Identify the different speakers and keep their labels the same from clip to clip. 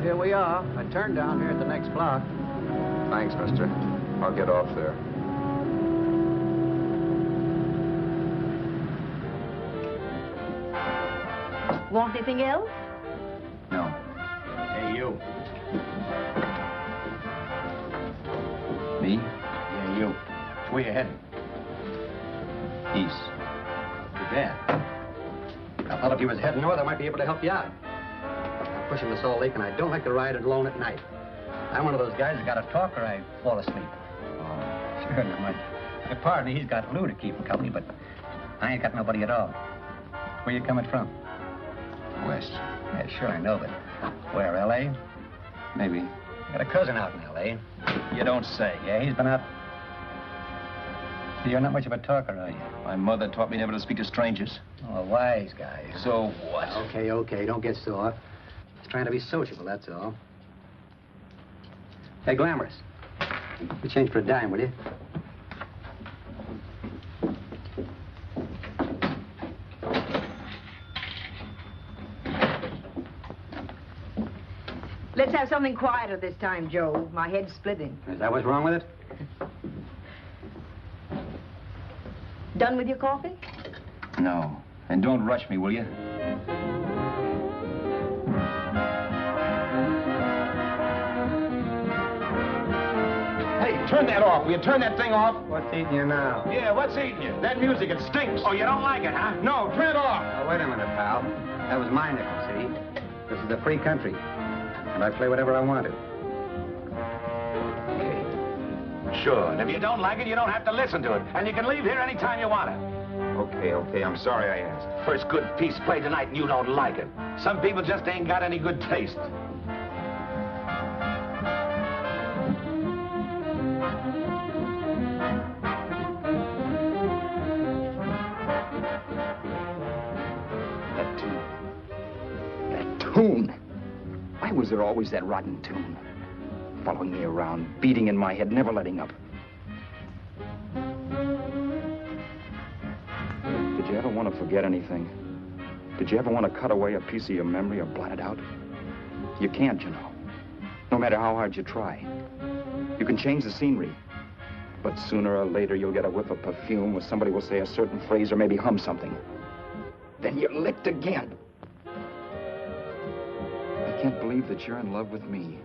Speaker 1: here we are. I turned down here at the next block.
Speaker 2: Thanks, mister. I'll get off there.
Speaker 3: Want anything else?
Speaker 2: No.
Speaker 4: Hey, you.
Speaker 2: Me?
Speaker 4: Yeah, you. Where you heading?
Speaker 2: East.
Speaker 4: Too bad. I thought if you was heading north, I might be able to help you out. I'm pushing the Salt Lake, and I don't like to ride it alone at night. I'm one of those guys that got to talk or I fall asleep.
Speaker 2: Oh.
Speaker 4: Sure, now, my partner, he's got Lou to keep him company, but I ain't got nobody at all. Where you coming from?
Speaker 2: West.
Speaker 4: Yeah, sure, I know, but where, L.A.?
Speaker 2: Maybe.
Speaker 4: I got a cousin out in L.A.
Speaker 2: You don't say.
Speaker 4: Yeah, he's been out. You're not much of a talker, are you?
Speaker 2: My mother taught me never to speak to strangers.
Speaker 4: Oh, a wise guy.
Speaker 2: So what?
Speaker 4: Okay, don't get sore. Just trying to be sociable, that's all. Hey, Glamorous. You change for a dime, will you?
Speaker 3: Let's have something quieter this time, Joe. My head's splitting.
Speaker 4: Is that what's wrong with it?
Speaker 3: Done with your coffee?
Speaker 2: No. And don't rush me, will you?
Speaker 5: Hey, turn that off. Will you turn that thing off?
Speaker 4: What's eating you now?
Speaker 5: Yeah, what's eating you? That music, it stinks. Oh, you don't like it, huh? No, turn it off.
Speaker 4: Oh, wait a minute, pal. That was my nickel, see? This is a free country. And I play whatever I want to.
Speaker 5: Okay. Sure. And if you don't like it, you don't have to listen to it. And you can leave here anytime you want to.
Speaker 2: Okay. I'm sorry I asked.
Speaker 5: First good piece played tonight and you don't like it. Some people just ain't got any good taste.
Speaker 2: That tune. Why was there always that rotten tune? Following me around, beating in my head, never letting up. Did you ever want to forget anything? Did you ever want to cut away a piece of your memory or blot it out? You can't, you know. No matter how hard you try. You can change the scenery. But sooner or later, you'll get a whiff of perfume or somebody will say a certain phrase or maybe hum something. Then you're licked again. I can't believe that you're in love with me.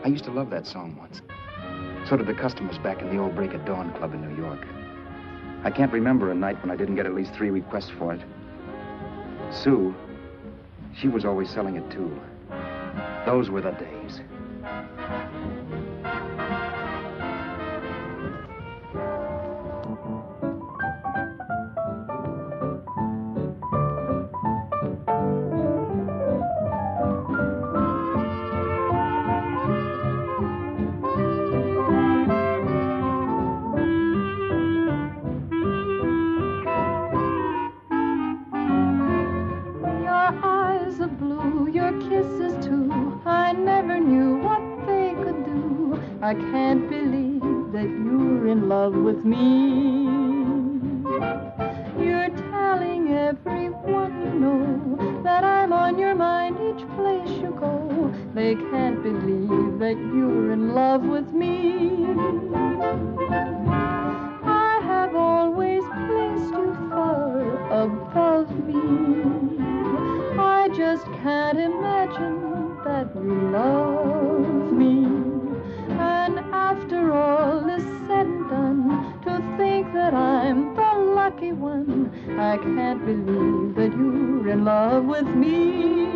Speaker 2: I used to love that song once. So did the customers back in the old Break of Dawn club in New York. I can't remember a night when I didn't get at least 3 requests for it. Sue, she was always selling it too. Those were the days.
Speaker 6: I can't believe that you're in love with me. You're telling everyone you know that I'm on your mind each place you go. They can't believe that you're in love with me. I have always placed you far above me. I just can't imagine that you love me. And after all is said and done, to think that I'm the lucky one, I can't believe that you're in love with me.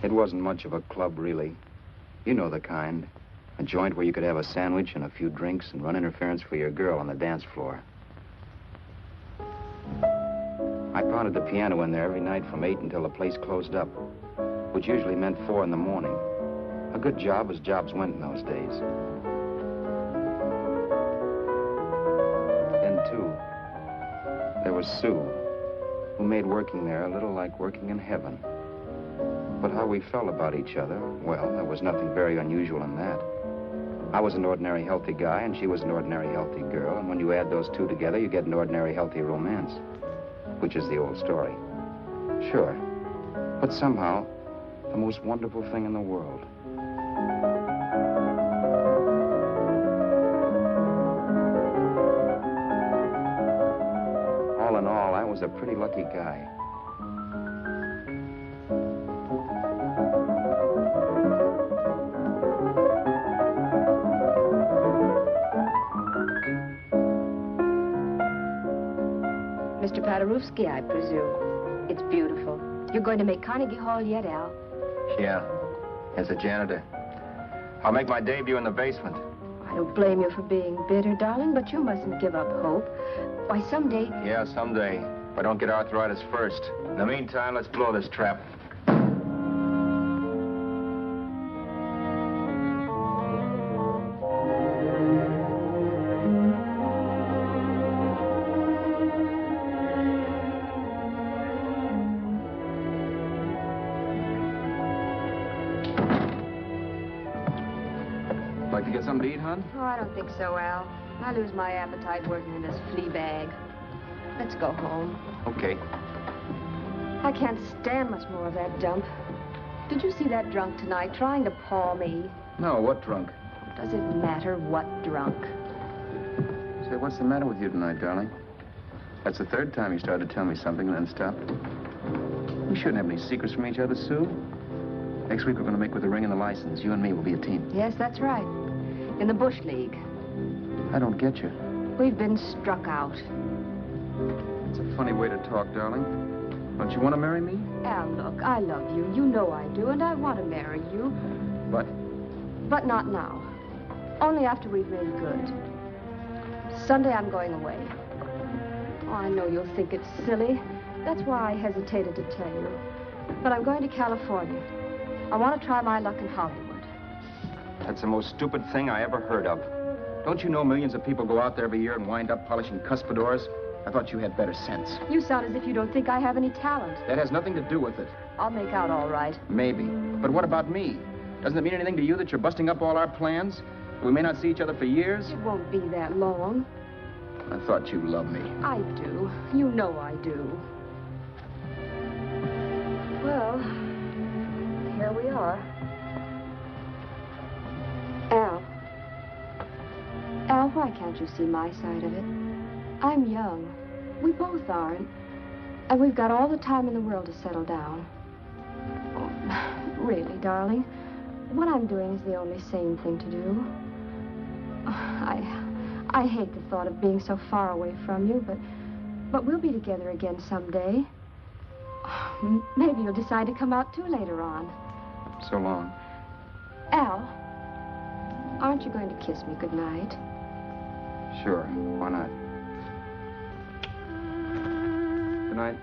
Speaker 2: It wasn't much of a club, really. You know the kind. A joint where you could have a sandwich and a few drinks and run interference for your girl on the dance floor. I pounded the piano in there every night from 8 until the place closed up, which usually meant 4 in the morning. A good job as jobs went in those days. Then, too, there was Sue, who made working there a little like working in heaven. But how we felt about each other, well, there was nothing very unusual in that. I was an ordinary healthy guy, and she was an ordinary healthy girl, and when you add those two together, you get an ordinary healthy romance, which is the old story. Sure, but somehow, the most wonderful thing in the world. All in all, I was a pretty lucky guy.
Speaker 3: Mr. Paderewski, I presume. It's beautiful. You're going to make Carnegie Hall yet, Al?
Speaker 2: Yeah, as a janitor. I'll make my debut in the basement.
Speaker 3: I don't blame you for being bitter, darling, but you mustn't give up hope. Why, someday...
Speaker 2: Yeah, someday. If I don't get arthritis first. In the meantime, let's blow this trap. Like to get something to eat, hon?
Speaker 3: Oh, I don't think so, Al. I lose my appetite working in this flea bag. Let's go home.
Speaker 2: Okay.
Speaker 3: I can't stand much more of that dump. Did you see that drunk tonight trying to paw me?
Speaker 2: No, what drunk?
Speaker 3: Does it matter what drunk?
Speaker 2: Say, what's the matter with you tonight, darling? That's the third time you started to tell me something and then stopped. We shouldn't have any secrets from each other, Sue. Next week, we're going to make with the ring and the license. You and me will be a team.
Speaker 3: Yes, that's right. In the Bush League.
Speaker 2: I don't get you.
Speaker 3: We've been struck out.
Speaker 2: It's a funny way to talk, darling. Don't you want to marry me?
Speaker 3: Al, look, I love you. You know I do, and I want to marry you.
Speaker 2: But?
Speaker 3: But not now. Only after we've made good. Sunday, I'm going away. Oh, I know you'll think it's silly. That's why I hesitated to tell you. But I'm going to California. I want to try my luck in Hollywood.
Speaker 2: That's the most stupid thing I ever heard of. Don't you know millions of people go out there every year and wind up polishing cuspidors? I thought you had better sense.
Speaker 3: You sound as if you don't think I have any talent.
Speaker 2: That has nothing to do with it.
Speaker 3: I'll make out all right.
Speaker 2: Maybe. But what about me? Doesn't it mean anything to you that you're busting up all our plans? We may not see each other for years?
Speaker 3: It won't be that long.
Speaker 2: I thought you loved me.
Speaker 3: I do. You know I do. Well, here we are. Al, why can't you see my side of it? I'm young. We both are. And we've got all the time in the world to settle down. Oh, really, darling, what I'm doing is the only sane thing to do. I hate the thought of being so far away from you, but we'll be together again someday. Maybe you'll decide to come out too later on.
Speaker 2: So long.
Speaker 3: Al, aren't you going to kiss me goodnight?
Speaker 2: Sure. Why not? Good night.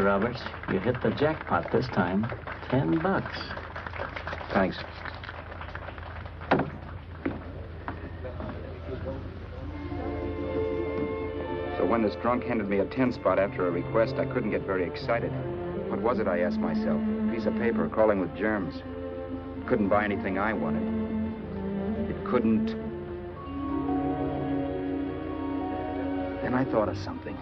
Speaker 7: Roberts. You hit the jackpot this time. $10.
Speaker 2: Thanks. So when this drunk handed me a 10 spot after a request, I couldn't get very excited. What was it, I asked myself? A piece of paper crawling with germs. It couldn't buy anything I wanted. It couldn't... Then I thought of something.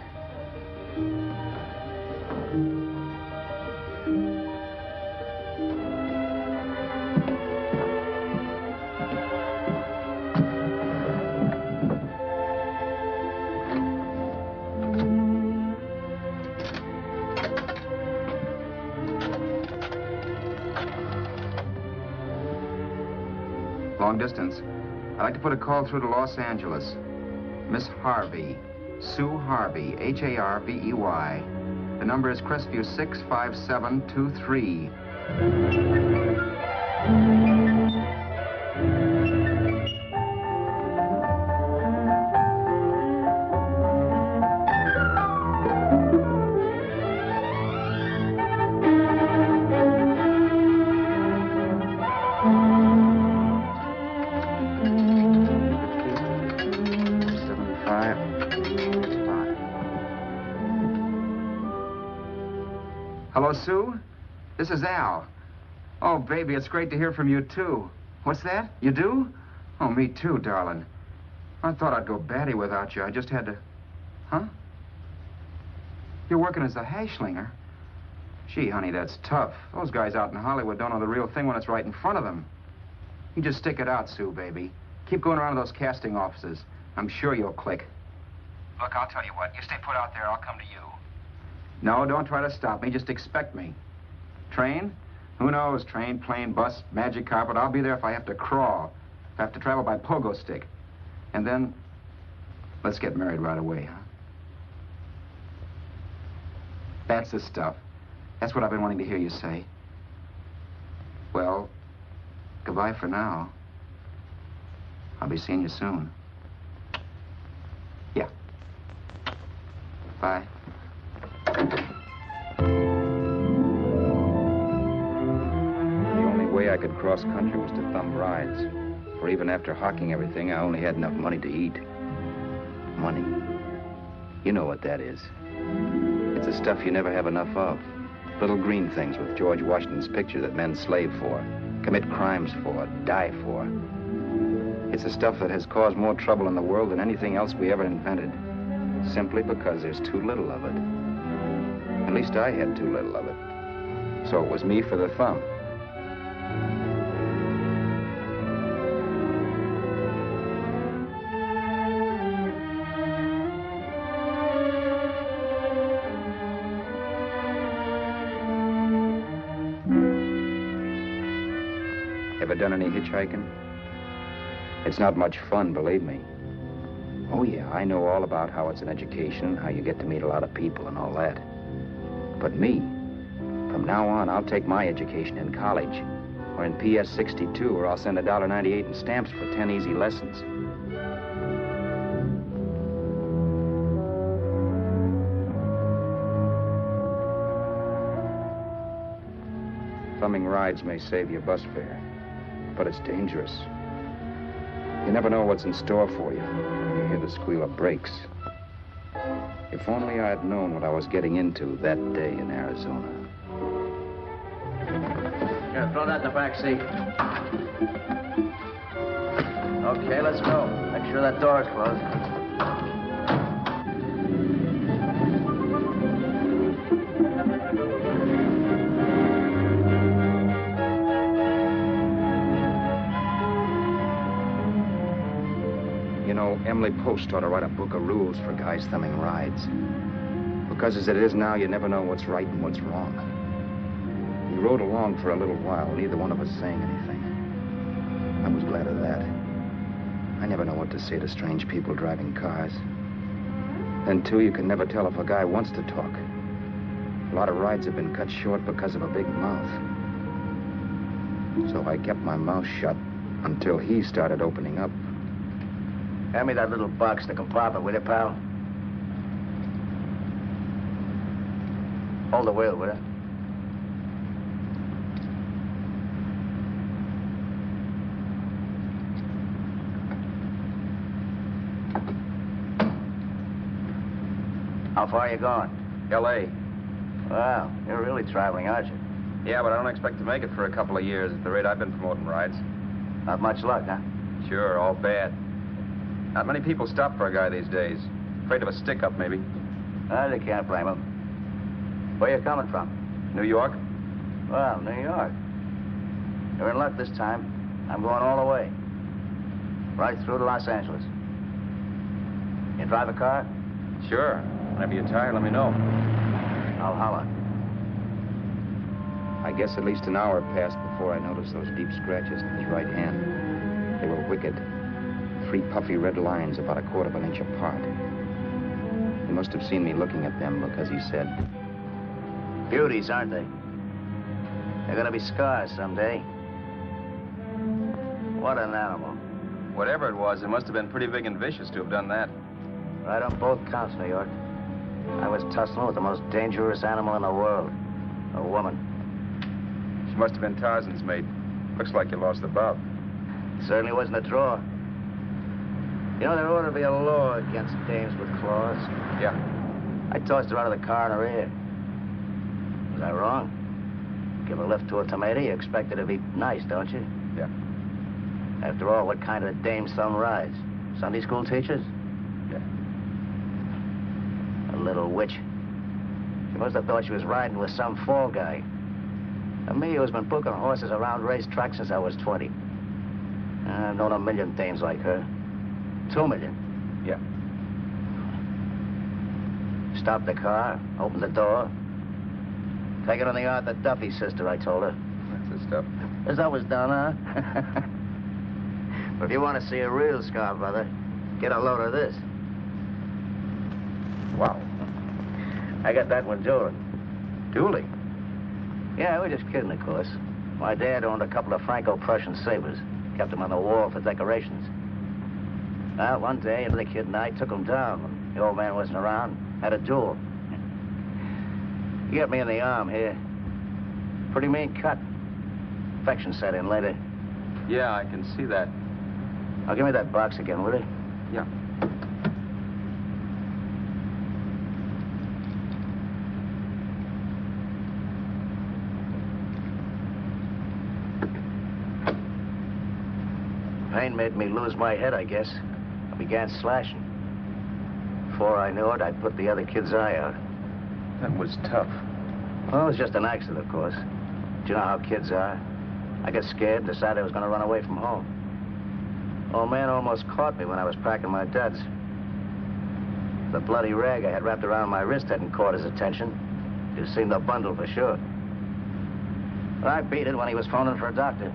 Speaker 2: Long distance. I'd like to put a call through to Los Angeles. Miss Harvey. Sue Harvey, Harvey. The number is Crestview 65723. Hello, Sue? This is Al. Oh, baby, it's great to hear from you, too. What's that? You do? Oh, me too, darling. I thought I'd go batty without you. I just had to... Huh? You're working as a hashlinger? Gee, honey, that's tough. Those guys out in Hollywood don't know the real thing when it's right in front of them. You just stick it out, Sue, baby. Keep going around to those casting offices. I'm sure you'll click. Look, I'll tell you what. You stay put out there, I'll come to you. No, don't try to stop me. Just expect me. Train? Who knows? Train, plane, bus, magic carpet. I'll be there if I have to crawl. If I have to travel by pogo stick. And then, let's get married right away, huh? That's the stuff. That's what I've been wanting to hear you say. Well, goodbye for now. I'll be seeing you soon. Yeah. Bye. The only way I could cross country was to thumb rides. For even after hawking everything, I only had enough money to eat. Money. You know what that is. It's the stuff you never have enough of. Little green things with George Washington's picture that men slave for, commit crimes for, die for. It's the stuff that has caused more trouble in the world than anything else we ever invented. Simply because there's too little of it. At least I had too little of it. So it was me for the thumb. Ever done any hitchhiking? It's not much fun, believe me. Oh, yeah, I know all about how it's an education, how you get to meet a lot of people and all that. But me, from now on, I'll take my education in college, or in PS 62, or I'll send $1.98 in stamps for 10 easy lessons. Thumbing rides may save you bus fare, but it's dangerous. You never know what's in store for you. You hear the squeal of brakes. If only I had known what I was getting into that day in Arizona.
Speaker 1: Here, throw that in the back seat. Okay, let's go. Make sure that door is closed.
Speaker 2: Emily Post ought to write a book of rules for guys thumbing rides. Because as it is now, you never know what's right and what's wrong. We rode along for a little while, neither one of us saying anything. I was glad of that. I never know what to say to strange people driving cars. Then, too, you can never tell if a guy wants to talk. A lot of rides have been cut short because of a big mouth. So I kept my mouth shut until he started opening up.
Speaker 1: Hand me that little box in the compartment, will you, pal? Hold the wheel, will you? How far are you going?
Speaker 8: L.A.
Speaker 1: Wow, you're really traveling, aren't you?
Speaker 8: Yeah, but I don't expect to make it for a couple of years at the rate I've been promoting rides.
Speaker 1: Not much luck, huh?
Speaker 8: Sure, all bad. Not many people stop for a guy these days. Afraid of a stick-up, maybe.
Speaker 1: They can't blame him. Where you coming from?
Speaker 8: New York?
Speaker 1: Well, New York. You're in luck this time. I'm going all the way. Right through to Los Angeles. You drive a car?
Speaker 8: Sure. Whenever you're tired, let me know.
Speaker 1: I'll holler.
Speaker 2: I guess at least an hour passed before I noticed those deep scratches in his right hand. They were wicked. 3 puffy red lines about 1/4 of an inch apart. He must have seen me looking at them because he said,
Speaker 1: Beauties, aren't they? They're gonna be scars someday. What an animal.
Speaker 8: Whatever it was, it must have been pretty big and vicious to have done that.
Speaker 1: Right on both counts, New York. I was tussling with the most dangerous animal in the world. A woman.
Speaker 8: She must have been Tarzan's mate. Looks like you lost the bout.
Speaker 1: Certainly wasn't a draw. You know, there ought to be a law against dames with claws.
Speaker 8: Yeah.
Speaker 1: I tossed her out of the car in her ear. Was I wrong? Give a lift to a tomato, you expect her to be nice, don't you?
Speaker 8: Yeah.
Speaker 1: After all, what kind of a dame's son rides? Sunday school teachers?
Speaker 8: Yeah.
Speaker 1: A little witch. She must have thought she was riding with some fall guy. And me, who's been booking horses around racetracks since I was 20. I've known a million dames like her. 2 million.
Speaker 8: Yeah.
Speaker 1: Stopped the car, opened the door. Take it on the Arthur Duffy, sister, I told her.
Speaker 8: That's the stuff.
Speaker 1: As that was done, huh? But if you want to see a real scar, brother, get a load of this.
Speaker 8: Wow.
Speaker 1: I got that one dueling.
Speaker 8: Dueling?
Speaker 1: Yeah, we're just kidding, of course. My dad owned a couple of Franco-Prussian sabers. Kept them on the wall for decorations. Well, one day, the kid and I took them down when the old man wasn't around. Had a duel. He got me in the arm here. Pretty mean cut. Infection set in later.
Speaker 8: Yeah, I can see that.
Speaker 1: Now, give me that box again, will you?
Speaker 8: Yeah.
Speaker 1: Pain made me lose my head, I guess. I began slashing. Before I knew it, I'd put the other kid's eye out.
Speaker 8: That was tough.
Speaker 1: Well, it was just an accident, of course. Do you know how kids are? I got scared and decided I was going to run away from home. Old man almost caught me when I was packing my duds. The bloody rag I had wrapped around my wrist hadn't caught his attention. You'd seen the bundle for sure. But I beat it when he was phoning for a doctor.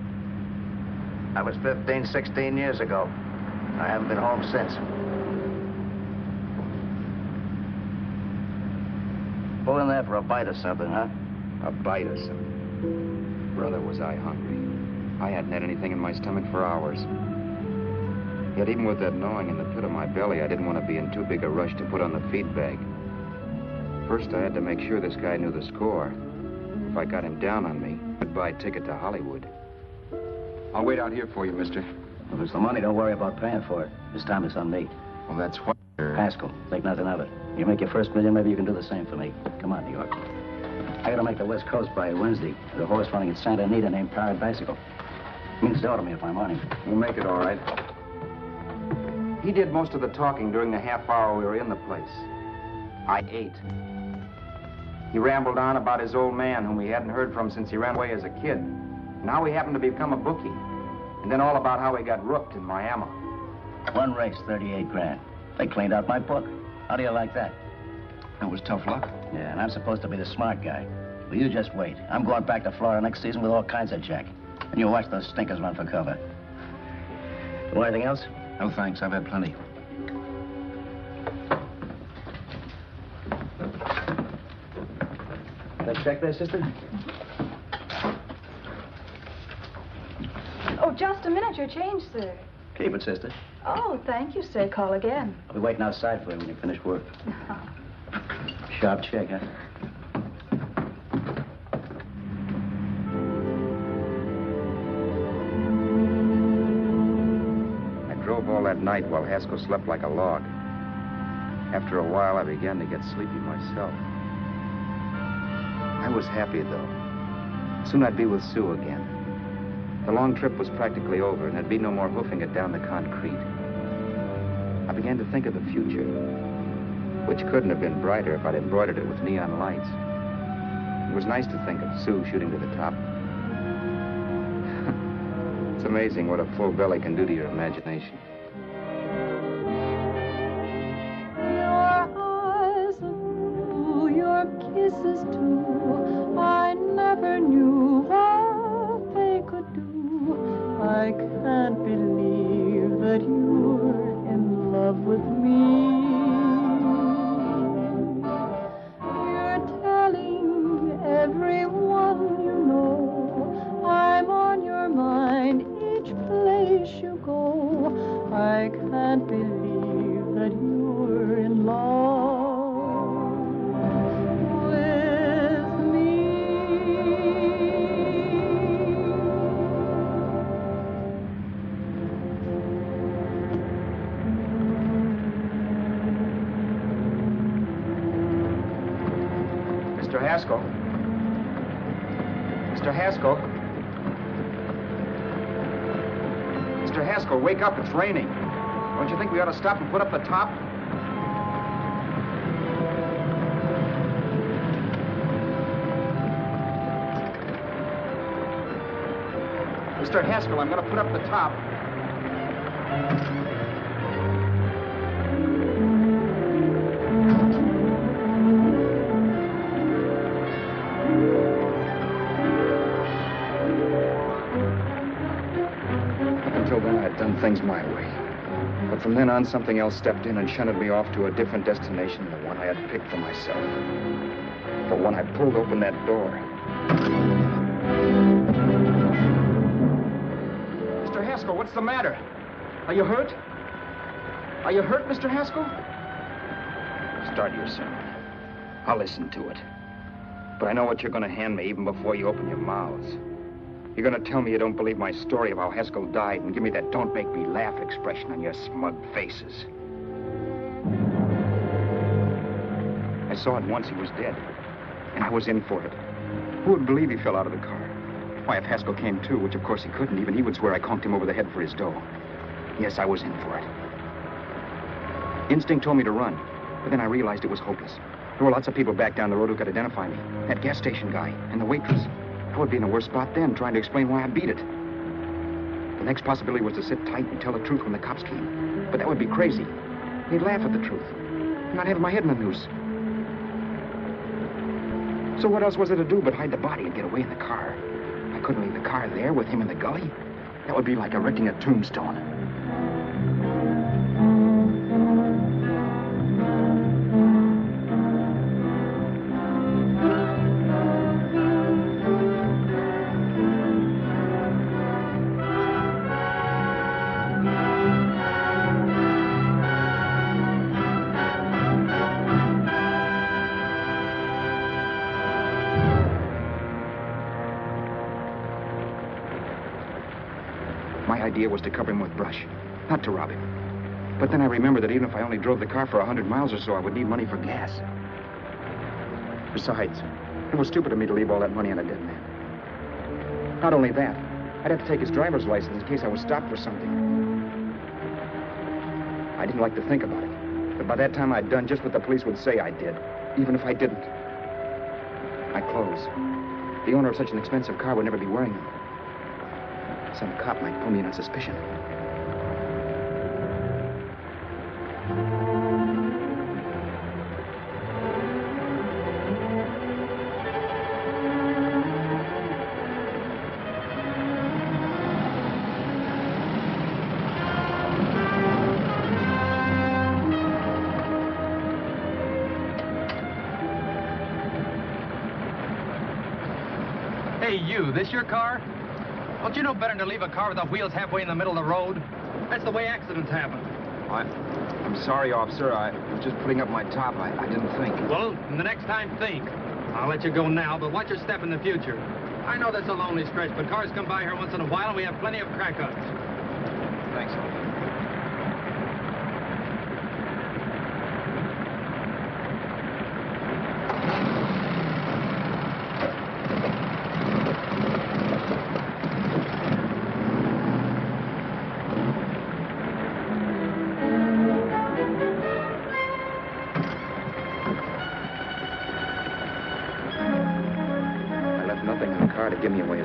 Speaker 1: That was 15, 16 years ago. I haven't been home since. Pull in there for a bite or something, huh?
Speaker 2: a bite or something. Brother, was I hungry. I hadn't had anything in my stomach for hours. Yet even with that gnawing in the pit of my belly, I didn't want to be in too big a rush to put on the feed bag. First, I had to make sure this guy knew the score. If I got him down on me, goodbye ticket to Hollywood. I'll wait out here for you, mister.
Speaker 1: Well, if it's the money, don't worry about paying for it. This time it's on me.
Speaker 2: Well, that's what...
Speaker 1: Haskell, think nothing of it. You make your first million, maybe you can do the same for me. Come on, New York. I gotta make the West Coast by Wednesday. There's a horse running at Santa Anita named Pirate Bicycle. Means dough to me if I'm on him.
Speaker 2: We'll make it all right. He did most of the talking during the half hour we were in the place. I ate. He rambled on about his old man, whom we hadn't heard from since he ran away as a kid. Now he happened to become a bookie. And then all about how he got rooked in Miami.
Speaker 1: One race, 38 grand. They cleaned out my book. How do you like that?
Speaker 2: That was tough luck.
Speaker 1: Yeah, and I'm supposed to be the smart guy. Well, you just wait. I'm going back to Florida next season with all kinds of jack. And you watch those stinkers run for cover. You want anything else?
Speaker 2: No, thanks. I've had plenty.
Speaker 1: That check there, sister?
Speaker 9: Oh, just a minute. Your change, sir.
Speaker 1: Keep it, sister.
Speaker 9: Oh, thank you, sir. Call again.
Speaker 1: I'll be waiting outside for you when you finish work. Sharp check, huh?
Speaker 2: that night while Haskell slept like a log. After a while, I began to get sleepy myself. I was happy, though. Soon I'd be with Sue again. The long trip was practically over, and there'd be no more hoofing it down the concrete. I began to think of the future, which couldn't have been brighter if I'd embroidered it with neon lights. It was nice to think of Sue shooting to the top. It's amazing what a full belly can do to your imagination.
Speaker 6: Your eyes are blue, your kisses too. I never knew what they could do. I can't believe that you're in love with me. You're telling everyone you know I'm on your mind each place you go. I can't believe that you're in love with me.
Speaker 2: Mr. Haskell? Mr. Haskell? Mr. Haskell, wake up. It's raining. Don't you think we ought to stop and put up the top? Mr. Haskell, I'm going to put up the top. Until then, I'd done things my way. But from then on, something else stepped in and shunted me off to a different destination than the one I had picked for myself. But when I pulled open that door... Mr. Haskell, what's the matter? Are you hurt? Are you hurt, Mr. Haskell? Start your sermon. I'll listen to it. But I know what you're going to hand me even before you open your mouths. You're going to tell me you don't believe my story of how Haskell died and give me that don't make me laugh expression on your smug faces. I saw at once he was dead, and I was in for it. Who would believe he fell out of the car? Why, if Haskell came too, which of course he couldn't, even he would swear I conked him over the head for his dough. Yes, I was in for it. Instinct told me to run, but then I realized it was hopeless. There were lots of people back down the road who could identify me. That gas station guy and the waitress. I would be in a worse spot then, trying to explain why I beat it. The next possibility was to sit tight and tell the truth when the cops came. But that would be crazy. They'd laugh at the truth. And I'd have my head in the noose. So what else was there to do but hide the body and get away in the car? I couldn't leave the car there with him in the gully. That would be like erecting a tombstone. My idea was to cover him with brush, not to rob him. But then I remembered that even if I only drove the car for 100 miles or so, I would need money for gas. Besides, it was stupid of me to leave all that money on a dead man. Not only that, I'd have to take his driver's license in case I was stopped for something. I didn't like to think about it, but by that time I'd done just what the police would say I did, even if I didn't. My clothes. The owner of such an expensive car would never be wearing them. Some cop might pull me in on suspicion.
Speaker 4: Hey, you, this your car? Don't you know better than to leave a car with the wheels halfway in the middle of the road? That's the way accidents happen.
Speaker 2: I'm sorry, officer. I was just putting up my top. I didn't think.
Speaker 4: Well, the next time, think. I'll let you go now, but watch your step in the future. I know that's a lonely stretch, but cars come by here once in a while, and we have plenty of crack-ups.
Speaker 2: Thanks, officer.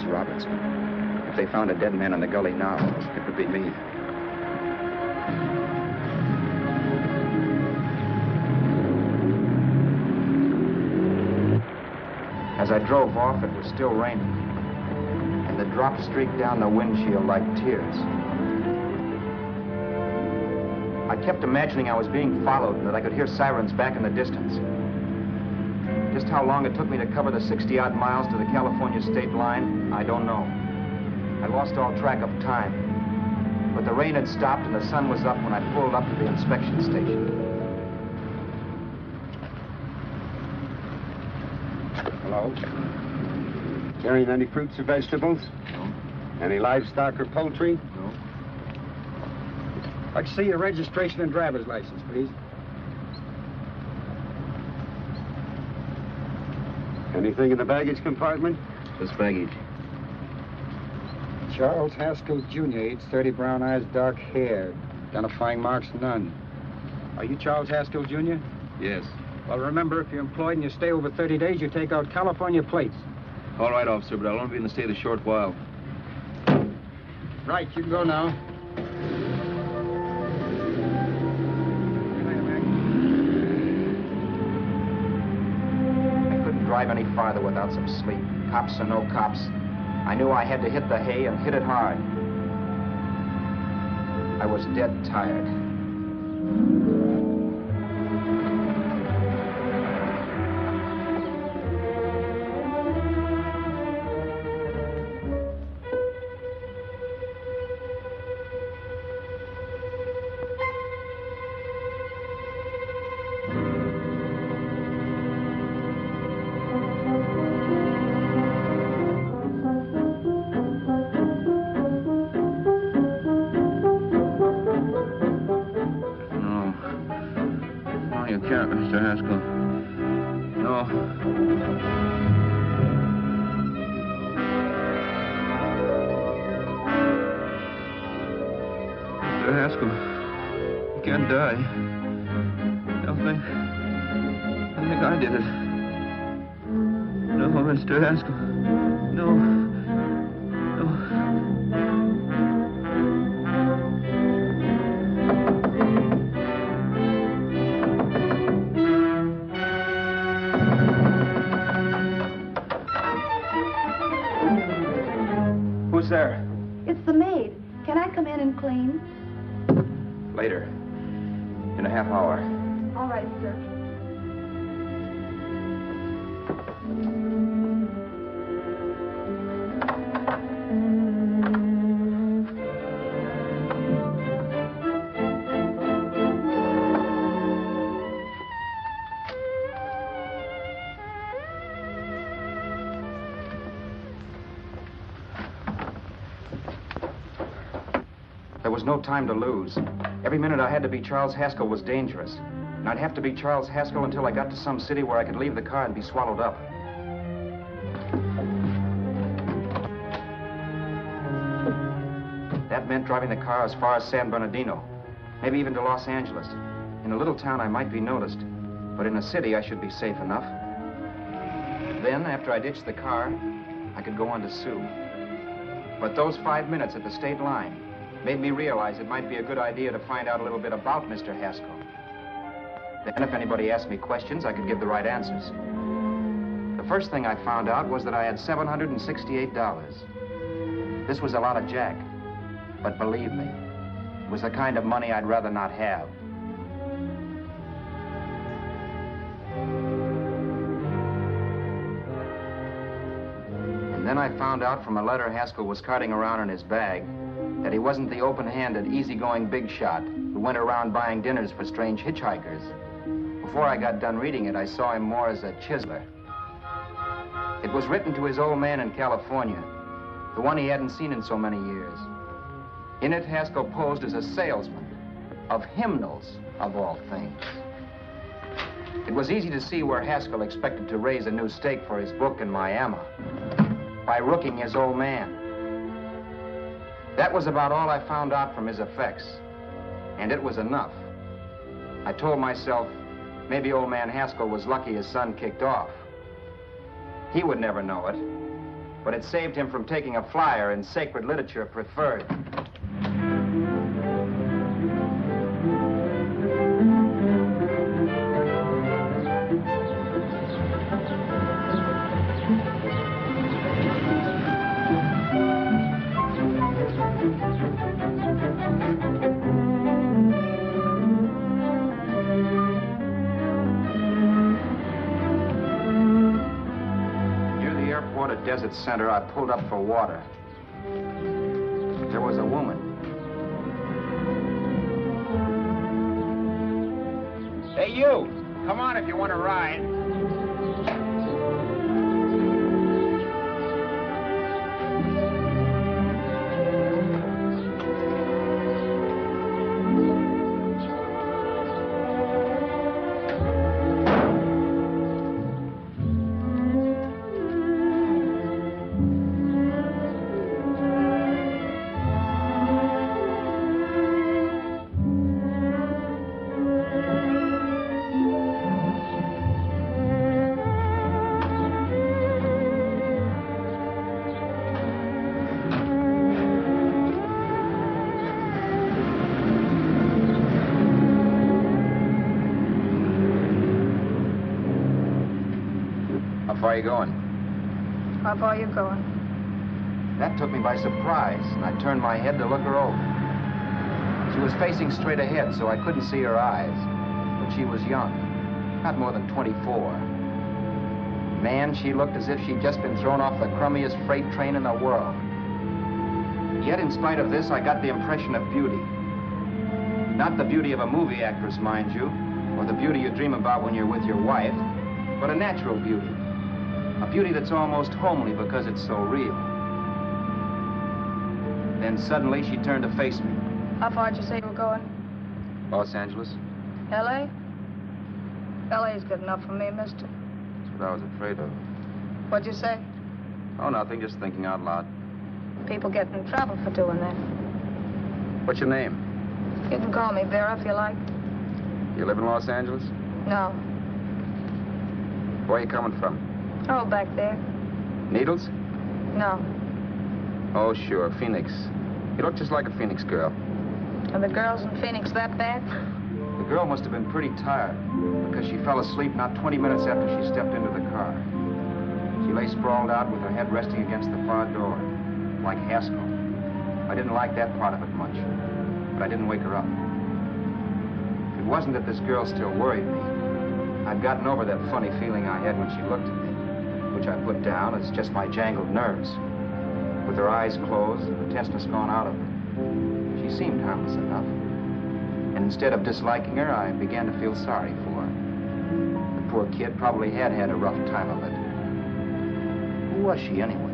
Speaker 2: Roberts. If they found a dead man in the gully now, it would be me. As I drove off, it was still raining, and the drops streaked down the windshield like tears. I kept imagining I was being followed and that I could hear sirens back in the distance. Just how long it took me to cover the 60-odd miles to the California state line, I don't know. I lost all track of time. But the rain had stopped and the sun was up when I pulled up to the inspection station.
Speaker 10: Hello? Carrying any fruits or vegetables?
Speaker 2: No.
Speaker 10: Any livestock or poultry?
Speaker 2: No.
Speaker 10: I'd like to see your registration and driver's license, please. Anything in the baggage compartment?
Speaker 2: Just baggage.
Speaker 10: Charles Haskell Jr., age 30, brown eyes, dark hair. Identifying marks, none. Are you Charles Haskell Jr.?
Speaker 8: Yes.
Speaker 10: Well, remember, if you're employed and you stay over 30 days, you take out California plates.
Speaker 8: All right, officer, but I'll only be in the state a short while.
Speaker 10: Right, you can go now.
Speaker 2: I couldn't drive any farther without some sleep. Cops or no cops, I knew I had to hit the hay and hit it hard. I was dead tired.
Speaker 8: Mr. Haskell. No. Mr. Haskell, you can't die. I think I did it. No, Mr. Haskell. No. Who's there?
Speaker 9: It's the maid. Can I come in and clean?
Speaker 2: Later. In a half hour.
Speaker 9: All right, sir.
Speaker 2: There was no time to lose. Every minute I had to be Charles Haskell was dangerous. And I'd have to be Charles Haskell until I got to some city where I could leave the car and be swallowed up. That meant driving the car as far as San Bernardino, maybe even to Los Angeles. In a little town, I might be noticed, but in a city, I should be safe enough. Then, after I ditched the car, I could go on to Sue. But those 5 minutes at the state line made me realize it might be a good idea to find out a little bit about Mr. Haskell. Then if anybody asked me questions, I could give the right answers. The first thing I found out was that I had $768. This was a lot of jack, but believe me, it was the kind of money I'd rather not have. And then I found out from a letter Haskell was carting around in his bag that he wasn't the open-handed, easygoing big shot who went around buying dinners for strange hitchhikers. Before I got done reading it, I saw him more as a chiseler. It was written to his old man in California, the one he hadn't seen in so many years. In it, Haskell posed as a salesman of hymnals, of all things. It was easy to see where Haskell expected to raise a new stake for his book in Miami by rooking his old man. That was about all I found out from his effects, and it was enough. I told myself, maybe old man Haskell was lucky his son kicked off. He would never know it,
Speaker 10: but it saved him from taking a flyer in sacred literature preferred. Desert Center, I pulled up for water. There was a woman.
Speaker 5: Hey, you! Come on if you want to ride.
Speaker 8: How far are you going?
Speaker 9: How far are you going?
Speaker 10: That took me by surprise, and I turned my head to look her over. She was facing straight ahead, so I couldn't see her eyes. But she was young, not more than 24. Man, she looked as if she'd just been thrown off the crummiest freight train in the world. Yet, in spite of this, I got the impression of beauty. Not the beauty of a movie actress, mind you, or the beauty you dream about when you're with your wife, but a natural beauty. A beauty that's almost homely because it's so real. Then suddenly she turned to face me.
Speaker 9: How far did you say you were going?
Speaker 8: Los Angeles?
Speaker 9: L.A.? L.A.'s good enough for me, mister.
Speaker 8: That's what I was afraid of.
Speaker 9: What'd you say?
Speaker 8: Oh, nothing, just thinking out loud.
Speaker 9: People get in trouble for doing that.
Speaker 8: What's your name?
Speaker 9: You can call me Vera if you like.
Speaker 8: You live in Los Angeles?
Speaker 9: No.
Speaker 8: Where are you coming from?
Speaker 9: Oh, back there.
Speaker 8: Needles?
Speaker 9: No.
Speaker 8: Oh, sure, Phoenix. You look just like a Phoenix girl.
Speaker 9: Are the girls in Phoenix that bad?
Speaker 10: The girl must have been pretty tired, because she fell asleep not 20 minutes after she stepped into the car. She lay sprawled out with her head resting against the far door, like Haskell. I didn't like that part of it much, but I didn't wake her up. It wasn't that this girl still worried me. I'd gotten over that funny feeling I had when she looked at me, which I put down as just my jangled nerves. With her eyes closed and the tenseness gone out of her, she seemed harmless enough. And instead of disliking her, I began to feel sorry for her. The poor kid probably had had a rough time of it. Who was she anyway?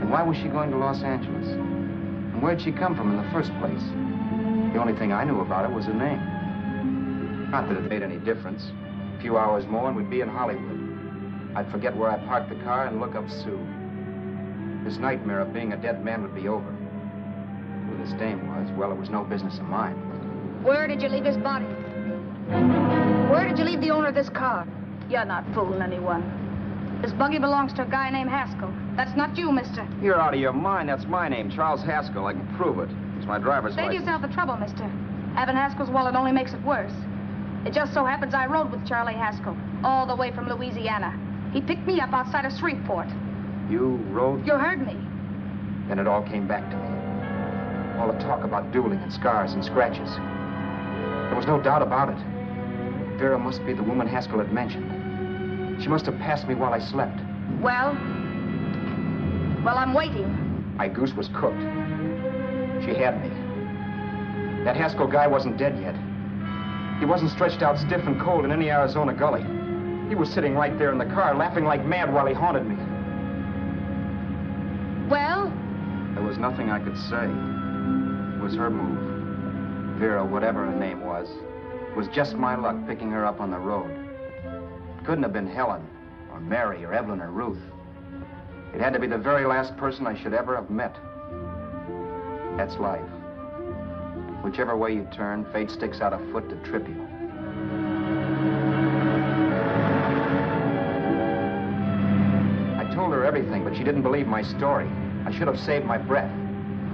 Speaker 10: And why was she going to Los Angeles? And where'd she come from in the first place? The only thing I knew about her was her name. Not that it made any difference. A few hours more and we'd be in Hollywood. I'd forget where I parked the car and look up Sue. This nightmare of being a dead man would be over. Who this dame was, well, it was no business of mine.
Speaker 9: Where did you leave his body? Where did you leave the owner of this car? You're not fooling anyone. This buggy belongs to a guy named Haskell. That's not you, mister.
Speaker 8: You're out of your mind. That's my name, Charles Haskell. I can prove it. It's my driver's
Speaker 9: Save
Speaker 8: license.
Speaker 9: yourself the trouble, mister. Having Haskell's wallet only makes it worse. It just so happens I rode with Charlie Haskell all the way from Louisiana. He picked me up outside of Shreveport.
Speaker 10: You rode?
Speaker 9: You heard me.
Speaker 10: Then it all came back to me. All the talk about dueling and scars and scratches. There was no doubt about it. Vera must be the woman Haskell had mentioned. She must have passed me while I slept.
Speaker 9: Well, I'm waiting.
Speaker 10: My goose was cooked. She had me. That Haskell guy wasn't dead yet. He wasn't stretched out stiff and cold in any Arizona gully. He was sitting right there in the car, laughing like mad while he haunted me.
Speaker 9: Well?
Speaker 10: There was nothing I could say. It was her move. Vera, whatever her name was just my luck picking her up on the road. It couldn't have been Helen, or Mary, or Evelyn, or Ruth. It had to be the very last person I should ever have met. That's life. Whichever way you turn, fate sticks out a foot to trip you. I told her everything, but but she didn't believe my story. I should have saved my breath.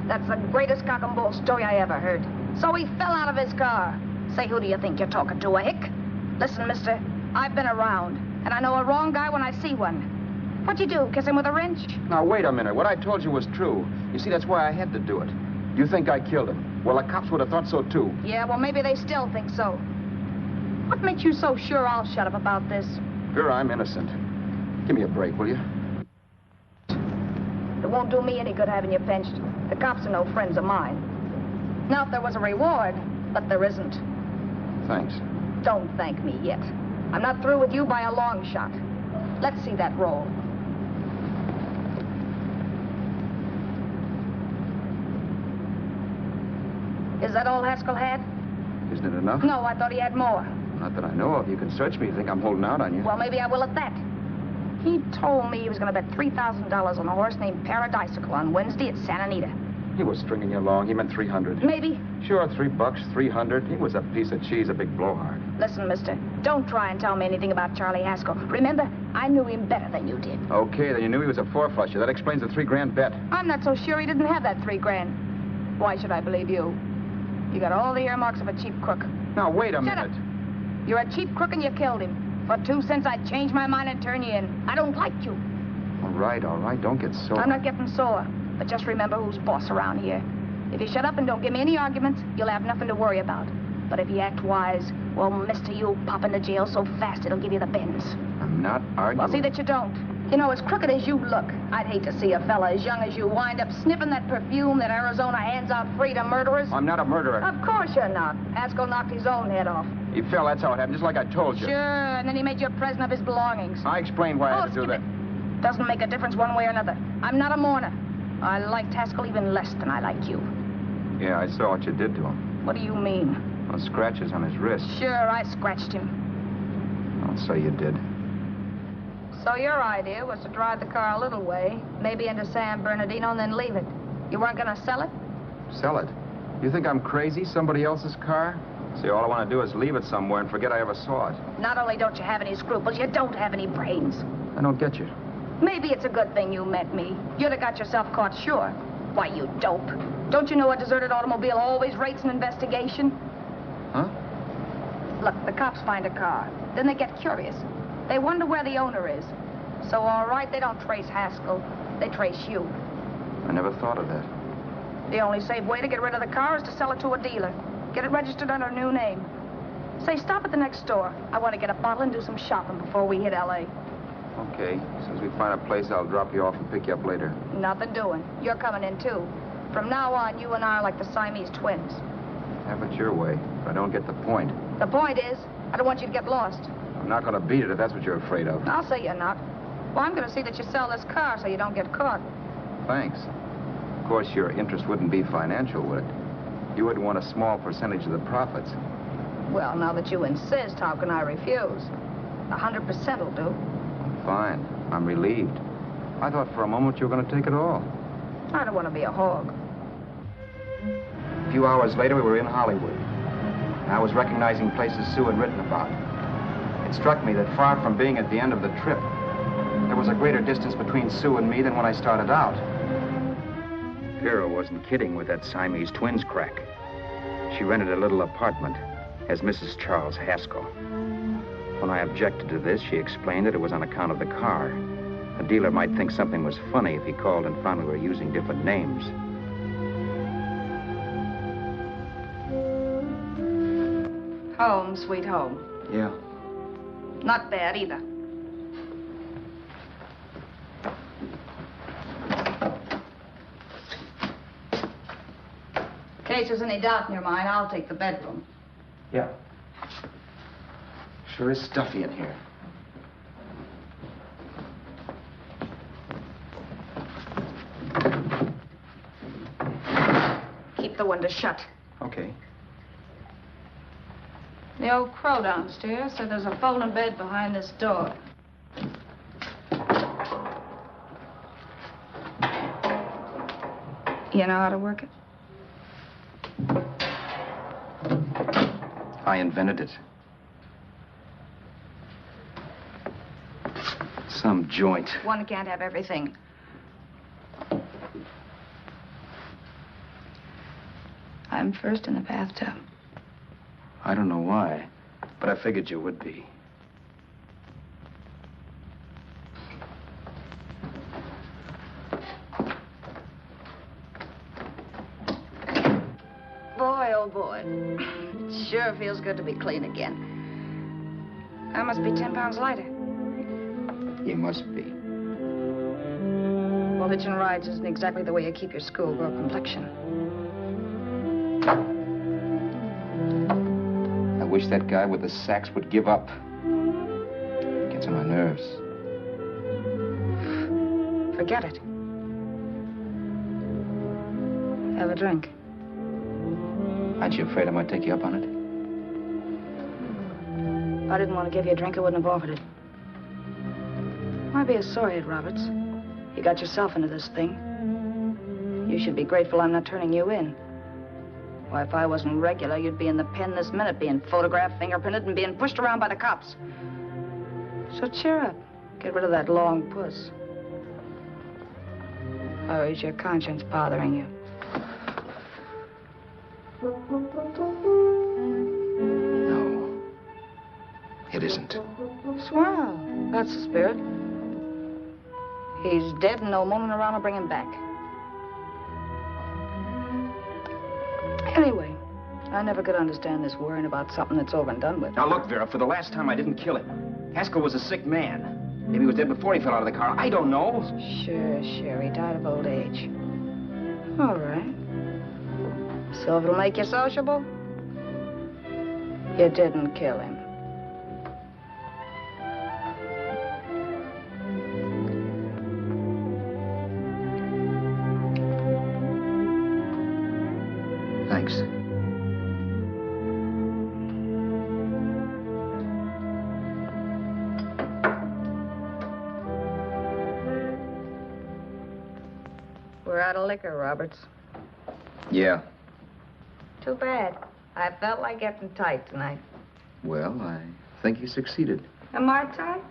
Speaker 9: That's the greatest cock and bull story I ever heard. So he fell out of his car. Say, who do you think you're talking to, a hick? Listen, mister, I've been around, and I know a wrong guy when I see one. What'd you do, kiss him with a wrench?
Speaker 10: Now, wait a minute. What I told you was true. You see, that's why I had to do it. You think I killed him. Well, the cops would have thought so, too.
Speaker 9: Yeah, well, maybe they still think so. What makes you so sure I'll shut up about this?
Speaker 10: Vera, I'm innocent. Give me a break, will you?
Speaker 9: It won't do me any good having you pinched. The cops are no friends of mine. Now, if there was a reward, but there isn't.
Speaker 10: Thanks.
Speaker 9: Don't thank me yet. I'm not through with you by a long shot. Let's see that roll. Is that all Haskell had?
Speaker 10: Isn't it enough?
Speaker 9: No, I thought he had more.
Speaker 10: Not that I know of. You can search me. You think I'm holding out on you?
Speaker 9: Well, maybe I will at that. He told me he was going to bet $3,000 on a horse named Paradisical on Wednesday at Santa Anita.
Speaker 10: He was stringing you along. He meant 300.
Speaker 9: Maybe.
Speaker 10: Sure, $3, 300. He was a piece of cheese, a big blowhard.
Speaker 9: Listen, mister, don't try and tell me anything about Charlie Haskell. Remember, I knew him better than you did.
Speaker 10: Okay, then you knew he was a four-flusher. That explains the $3,000 bet.
Speaker 9: I'm not so sure he didn't have that $3,000. Why should I believe you? You got all the earmarks of a cheap crook.
Speaker 10: Now, wait a minute.
Speaker 9: Shut up. You're a cheap crook and you killed him. For 2 cents, I'd change my mind and turn you in. I don't like you.
Speaker 10: All right. Don't get sore.
Speaker 9: I'm not getting sore. But just remember who's boss around here. If you shut up and don't give me any arguments, you'll have nothing to worry about. But if you act wise, well, mister, you'll pop into jail so fast it'll give you the bends.
Speaker 10: I'm not arguing.
Speaker 9: Well, see that you don't. You know, as crooked as you look, I'd hate to see a fella as young as you wind up sniffing that perfume that Arizona hands out free to murderers.
Speaker 10: I'm not a murderer.
Speaker 9: Of course you're not. Haskell knocked his own head off.
Speaker 10: He fell, that's how it happened, just like I told you.
Speaker 9: Sure, and then he made you a present of his belongings.
Speaker 10: I explained why I had to do that.
Speaker 9: Doesn't make a difference one way or another. I'm not a mourner. I liked Haskell even less than I like you.
Speaker 10: Yeah, I saw what you did to him.
Speaker 9: What do you mean?
Speaker 10: Well, scratches on his wrist.
Speaker 9: Sure, I scratched him.
Speaker 10: I'll say you did.
Speaker 9: So your idea was to drive the car a little way, maybe into San Bernardino, and then leave it. You weren't going to sell it?
Speaker 10: Sell it? You think I'm crazy? Somebody else's car? See, all I want to do is leave it somewhere and forget I ever saw it.
Speaker 9: Not only don't you have any scruples, you don't have any brains.
Speaker 10: I don't get you.
Speaker 9: Maybe it's a good thing you met me. You'd have got yourself caught, sure. Why, you dope. Don't you know a deserted automobile always rates an investigation?
Speaker 10: Huh?
Speaker 9: Look, the cops find a car. Then they get curious. They wonder where the owner is. So, all right, they don't trace Haskell. They trace you.
Speaker 10: I never thought of that.
Speaker 9: The only safe way to get rid of the car is to sell it to a dealer. Get it registered under a new name. Say, stop at the next store. I want to get a bottle and do some shopping before we hit L.A.
Speaker 10: Okay. As soon as we find a place, I'll drop you off and pick you up later.
Speaker 9: Nothing doing. You're coming in, too. From now on, you and I are like the Siamese twins.
Speaker 10: Have it your way, but I don't get the point.
Speaker 9: The point is, I don't want you to get lost.
Speaker 10: I'm not going to beat it if that's what you're afraid of.
Speaker 9: I'll say you're not. Well, I'm going to see that you sell this car so you don't get caught.
Speaker 10: Thanks. Of course, your interest wouldn't be financial, would it? You would want a small percentage of the profits.
Speaker 9: Well, now that you insist, how can I refuse? 100% will do.
Speaker 10: Fine. I'm relieved. I thought for a moment you were going to take it all.
Speaker 9: I don't want to be a hog.
Speaker 10: A few hours later, we were in Hollywood. And I was recognizing places Sue had written about. It struck me that far from being at the end of the trip, there was a greater distance between Sue and me than when I started out. Vera wasn't kidding with that Siamese twins crack. She rented a little apartment as Mrs. Charles Haskell. When I objected to this, she explained that it was on account of the car. The dealer might think something was funny if he called and found we were using different names.
Speaker 9: Home, sweet home.
Speaker 10: Yeah.
Speaker 9: Not bad, either. In case there's any doubt in your mind, I'll take the bedroom.
Speaker 10: Yeah. Sure is stuffy in here.
Speaker 9: Keep the window shut.
Speaker 10: Okay.
Speaker 9: The old crow downstairs said there's a folding bed behind this door. You know how to work it?
Speaker 10: I invented it. Some joint.
Speaker 9: One can't have everything. I'm first in the bathtub.
Speaker 2: I don't know why, but I figured you would be.
Speaker 9: Boy, oh boy. It sure feels good to be clean again. I must be 10 pounds lighter.
Speaker 2: You must be.
Speaker 9: Well, hitching rides isn't exactly the way you keep your schoolgirl complexion.
Speaker 10: I wish that guy with the sacks would give up. Gets on my nerves.
Speaker 9: Forget it. Have a drink.
Speaker 10: Aren't you afraid I might take you up on it?
Speaker 9: If I didn't want to give you a drink, I wouldn't have offered it. Why be a sorehead, Roberts? You got yourself into this thing. You should be grateful I'm not turning you in. Why, if I wasn't regular, you'd be in the pen this minute, being photographed, fingerprinted, and being pushed around by the cops. So cheer up. Get rid of that long puss. Or is your conscience bothering you?
Speaker 10: No. It isn't.
Speaker 9: Swell. That's the spirit. He's dead and no moaning around will bring him back. Anyway, I never could understand this worrying about something that's over and done with.
Speaker 10: Now look, Vera, for the last time I didn't kill him. Haskell was a sick man. Maybe he was dead before he fell out of the car. I don't know.
Speaker 9: Sure. He died of old age. All right. So if it'll make you sociable, you didn't kill him.
Speaker 10: Thanks.
Speaker 9: We're out of liquor, Roberts.
Speaker 10: Yeah.
Speaker 9: Too bad. I felt like getting tight tonight.
Speaker 10: Well, I think you succeeded.
Speaker 9: Am I tight?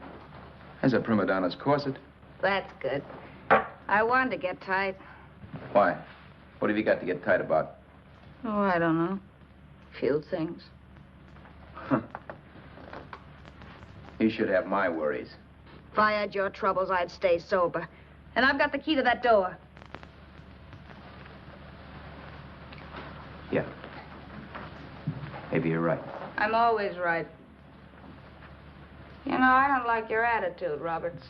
Speaker 10: As a prima donna's corset.
Speaker 9: That's good. I wanted to get tight.
Speaker 10: Why? What have you got to get tight about?
Speaker 9: Oh, I don't know. Few things.
Speaker 10: You should have my worries.
Speaker 9: If I had your troubles, I'd stay sober. And I've got the key to that door.
Speaker 10: Yeah. Maybe you're right.
Speaker 9: I'm always right. You know, I don't like your attitude, Roberts.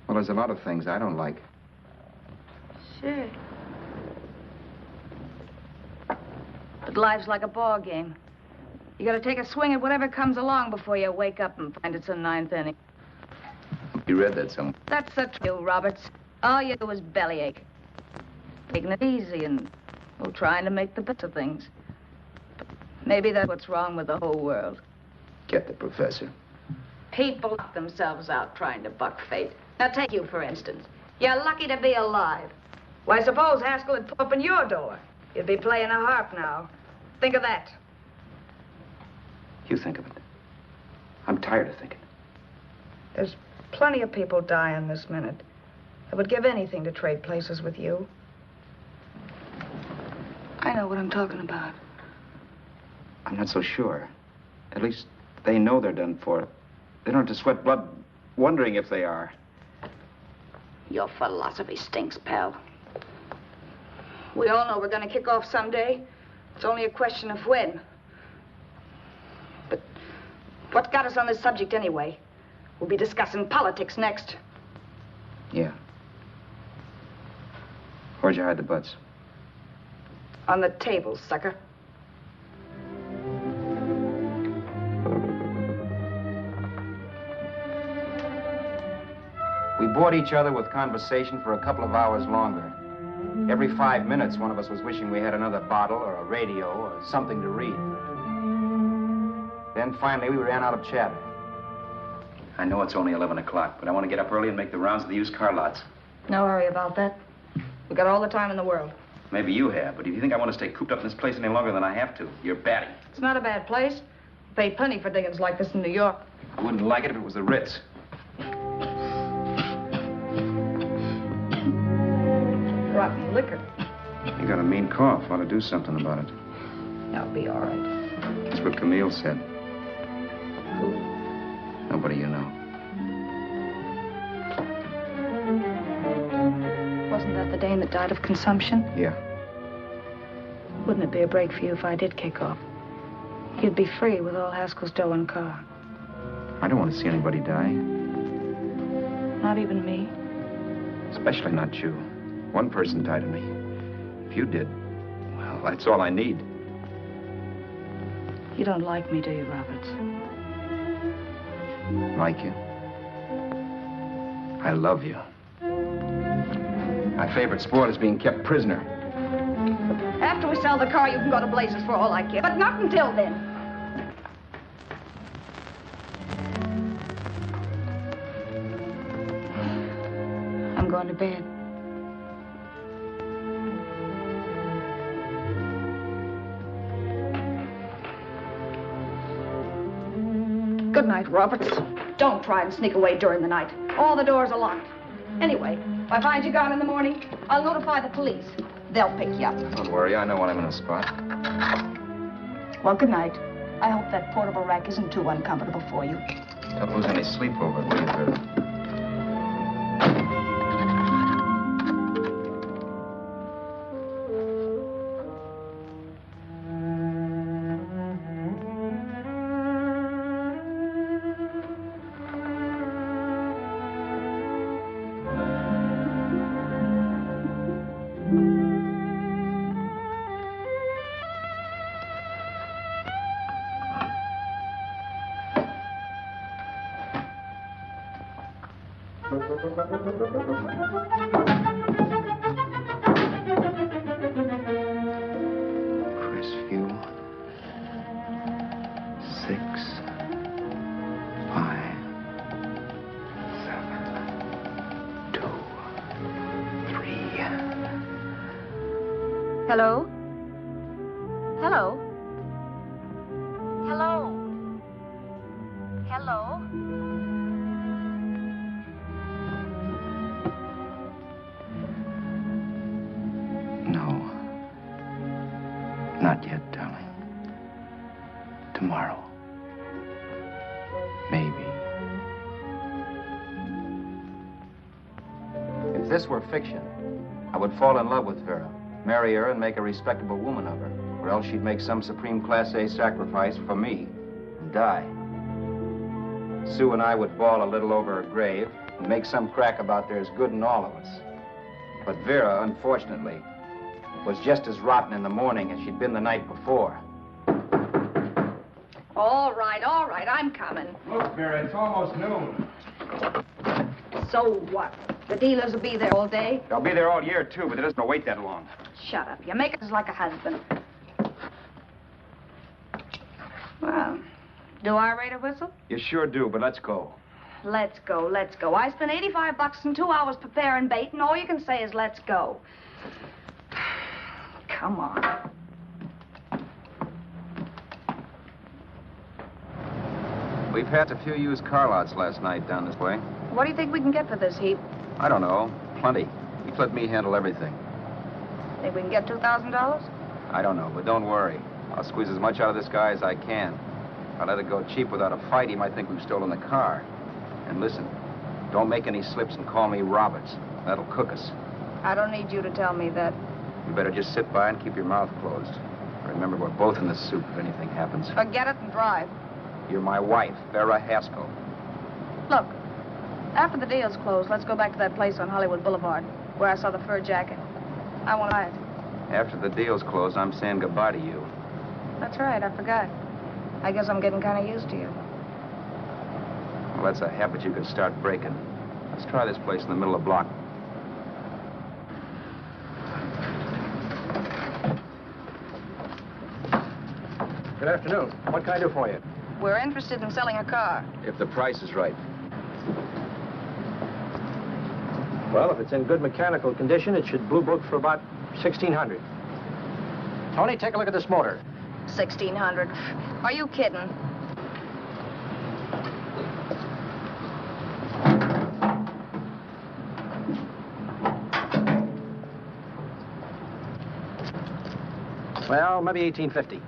Speaker 10: Well, there's a lot of things I don't like.
Speaker 9: Sure. But life's like a ball game. You gotta take a swing at whatever comes along before you wake up and find it's a ninth inning.
Speaker 10: You read that somewhere.
Speaker 9: That's the truth, Roberts. All you do is bellyache. Taking it easy and, well, trying to make the best of things. But maybe that's what's wrong with the whole world.
Speaker 10: Get the professor.
Speaker 9: People knock themselves out trying to buck fate. Now, take you, for instance. You're lucky to be alive. Why, suppose Haskell had opened your door. You'd be playing a harp now. Think of that.
Speaker 10: You think of it. I'm tired of thinking.
Speaker 9: There's plenty of people dying this minute. I would give anything to trade places with you. I know what I'm talking about.
Speaker 10: I'm not so sure. At least they know they're done for. They don't have to sweat blood wondering if they are.
Speaker 9: Your philosophy stinks, pal. We all know we're going to kick off someday. It's only a question of when. But what got us on this subject anyway? We'll be discussing politics next.
Speaker 10: Yeah. Where'd you hide the butts?
Speaker 9: On the table, sucker.
Speaker 10: We bored each other with conversation for a couple of hours longer. Every 5 minutes, one of us was wishing we had another bottle or a radio or something to read. Then finally, we ran out of chatter. I know it's only 11 o'clock, but I want to get up early and make the rounds of the used car lots.
Speaker 9: No hurry about that. We got all the time in the world.
Speaker 10: Maybe you have, but if you think I want to stay cooped up in this place any longer than I have to, you're batty.
Speaker 9: It's not a bad place. Pay plenty for diggings like this in New York.
Speaker 10: I wouldn't like it if it was the Ritz.
Speaker 9: Rotten liquor.
Speaker 10: You got a mean cough. Ought to do something about it.
Speaker 9: I'll be all right.
Speaker 10: That's what Camille said.
Speaker 9: Who?
Speaker 10: Nobody you know.
Speaker 9: Wasn't that the dame that died of consumption?
Speaker 10: Yeah.
Speaker 9: Wouldn't it be a break for you if I did kick off? You'd be free with all Haskell's dough and car.
Speaker 10: I don't want to see anybody die.
Speaker 9: Not even me.
Speaker 10: Especially not you. One person died of me. If you did, well, that's all I need.
Speaker 9: You don't like me, do you, Roberts?
Speaker 10: Like you? I love you. My favorite sport is being kept prisoner.
Speaker 9: After we sell the car, you can go to blazes for all I care. But not until then. I'm going to bed. Good night, Roberts. Don't try and sneak away during the night. All the doors are locked. Anyway, if I find you gone in the morning, I'll notify the police. They'll pick you up.
Speaker 10: Don't worry, I know when I'm in a spot.
Speaker 9: Well, good night. I hope that portable rack isn't too uncomfortable for you.
Speaker 10: Don't lose any sleep over it, will you, Vera? Crestview. 6, 5, 7, 2, 3.
Speaker 9: Hello? Hello? Hello? Hello?
Speaker 10: No. Not yet, darling. Tomorrow. Maybe. If this were fiction, I would fall in love with Vera, marry her, and make a respectable woman of her. Or else she'd make some supreme Class A sacrifice for me and die. Sue and I would bawl a little over her grave and make some crack about there's good in all of us. But Vera, unfortunately, was just as rotten in the morning as she'd been the night before.
Speaker 9: All right, I'm coming.
Speaker 10: Look, Vera, it's almost noon.
Speaker 9: So what? The dealers will be there all day?
Speaker 10: They'll be there all year, too, but it doesn't wait that long.
Speaker 9: Shut up. You make it like a husband. Well, do I rate a whistle?
Speaker 10: You sure do, but let's go.
Speaker 9: Let's go, let's go. I spent $85 in 2 hours preparing bait, and all you can say is let's go. Come on.
Speaker 8: We've had a few used car lots last night down this way.
Speaker 9: What do you think we can get for this heap?
Speaker 8: I don't know. Plenty. You let me handle everything.
Speaker 9: Think we can get $2,000?
Speaker 8: I don't know, but don't worry. I'll squeeze as much out of this guy as I can. If I let it go cheap without a fight, he might think we've stolen the car. And listen, don't make any slips and call me Roberts. That'll cook us.
Speaker 9: I don't need you to tell me that.
Speaker 8: You better just sit by and keep your mouth closed. Remember, we're both in the soup if anything happens.
Speaker 9: Forget it and drive.
Speaker 8: You're my wife, Vera Haskell.
Speaker 9: Look, after the deal's closed, let's go back to that place on Hollywood Boulevard where I saw the fur jacket. I want to buy it.
Speaker 8: After the deal's closed, I'm saying goodbye to you.
Speaker 9: That's right, I forgot. I guess I'm getting kind of used to you.
Speaker 8: Well, that's a habit you could start breaking. Let's try this place in the middle of the block.
Speaker 4: Good afternoon. What can I do for you?
Speaker 9: We're interested in selling a car.
Speaker 8: If the price is right.
Speaker 4: Well, if it's in good mechanical condition, it should blue book for about $1,600. Tony, take a look at this motor.
Speaker 9: $1,600. Are you kidding?
Speaker 4: Well, maybe $1,850.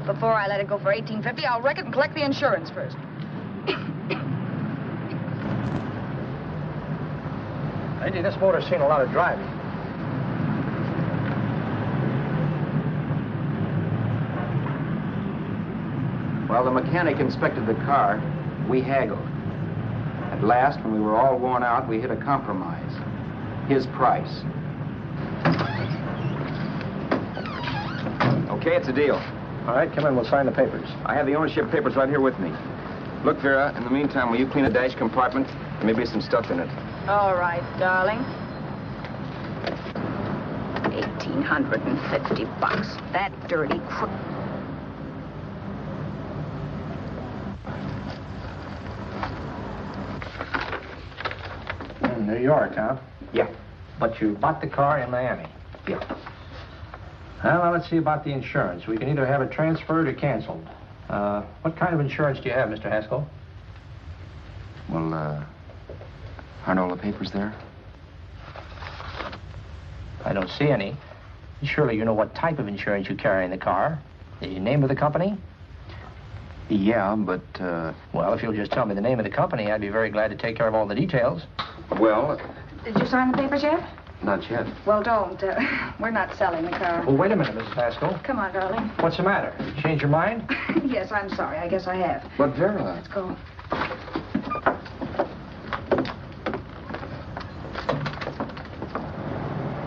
Speaker 9: Before I let it go for $18.50, I'll wreck it and collect the insurance first.
Speaker 4: Lady, this motor's seen a lot of driving.
Speaker 10: While the mechanic inspected the car, we haggled. At last, when we were all worn out, we hit a compromise. His price. Okay, it's a deal.
Speaker 4: All right, come in, we'll sign the papers.
Speaker 10: I have the ownership papers right here with me. Look, Vera, in the meantime, will you clean the dash compartment? There may be some stuff in it.
Speaker 9: All right, darling. $1,850. That dirty crook.
Speaker 4: In New York, huh?
Speaker 10: Yeah.
Speaker 4: But you bought the car in Miami?
Speaker 10: Yeah.
Speaker 4: Well, now let's see about the insurance. We can either have it transferred or canceled. What kind of insurance do you have, Mr. Haskell?
Speaker 10: Well, aren't all the papers there?
Speaker 4: I don't see any. Surely you know what type of insurance you carry in the car. The name of the company?
Speaker 10: Yeah, but,
Speaker 4: Well, if you'll just tell me the name of the company, I'd be very glad to take care of all the details.
Speaker 10: well,
Speaker 9: Did you sign the papers yet?
Speaker 10: not yet.
Speaker 9: Well, don't. We're not selling the car.
Speaker 4: Well, wait a minute, Mrs. Haskell.
Speaker 9: Come on, darling.
Speaker 4: What's the matter? Change your mind?
Speaker 9: Yes, I'm sorry. I guess I have.
Speaker 10: But, Vera...
Speaker 9: Let's go.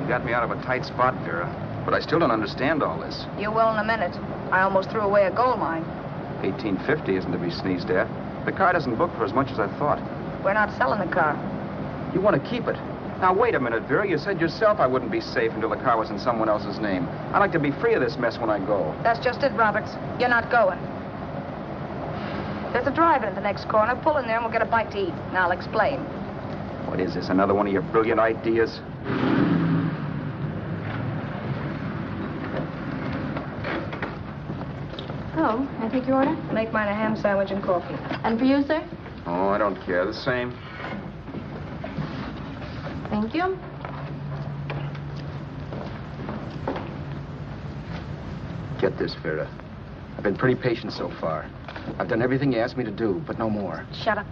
Speaker 10: You got me out of a tight spot, Vera. But I still don't understand all this.
Speaker 9: You will in a minute. I almost threw away a gold mine.
Speaker 10: $18.50 isn't to be sneezed at. The car doesn't book for as much as I thought.
Speaker 9: We're not selling the car.
Speaker 10: You want to keep it. Now, wait a minute, Vera. You said yourself I wouldn't be safe until the car was in someone else's name. I'd like to be free of this mess when I go.
Speaker 9: That's just it, Roberts. You're not going. There's a drive-in at the next corner. Pull in there and we'll get a bite to eat. And I'll explain.
Speaker 10: What is this, another one of your brilliant ideas?
Speaker 3: Oh, I take your order?
Speaker 9: Make mine a ham sandwich and coffee.
Speaker 3: And for you, sir?
Speaker 10: Oh, I don't care. The same.
Speaker 3: Thank you.
Speaker 10: Get this, Vera. I've been pretty patient so far. I've done everything you asked me to do, but no more.
Speaker 9: Shut up.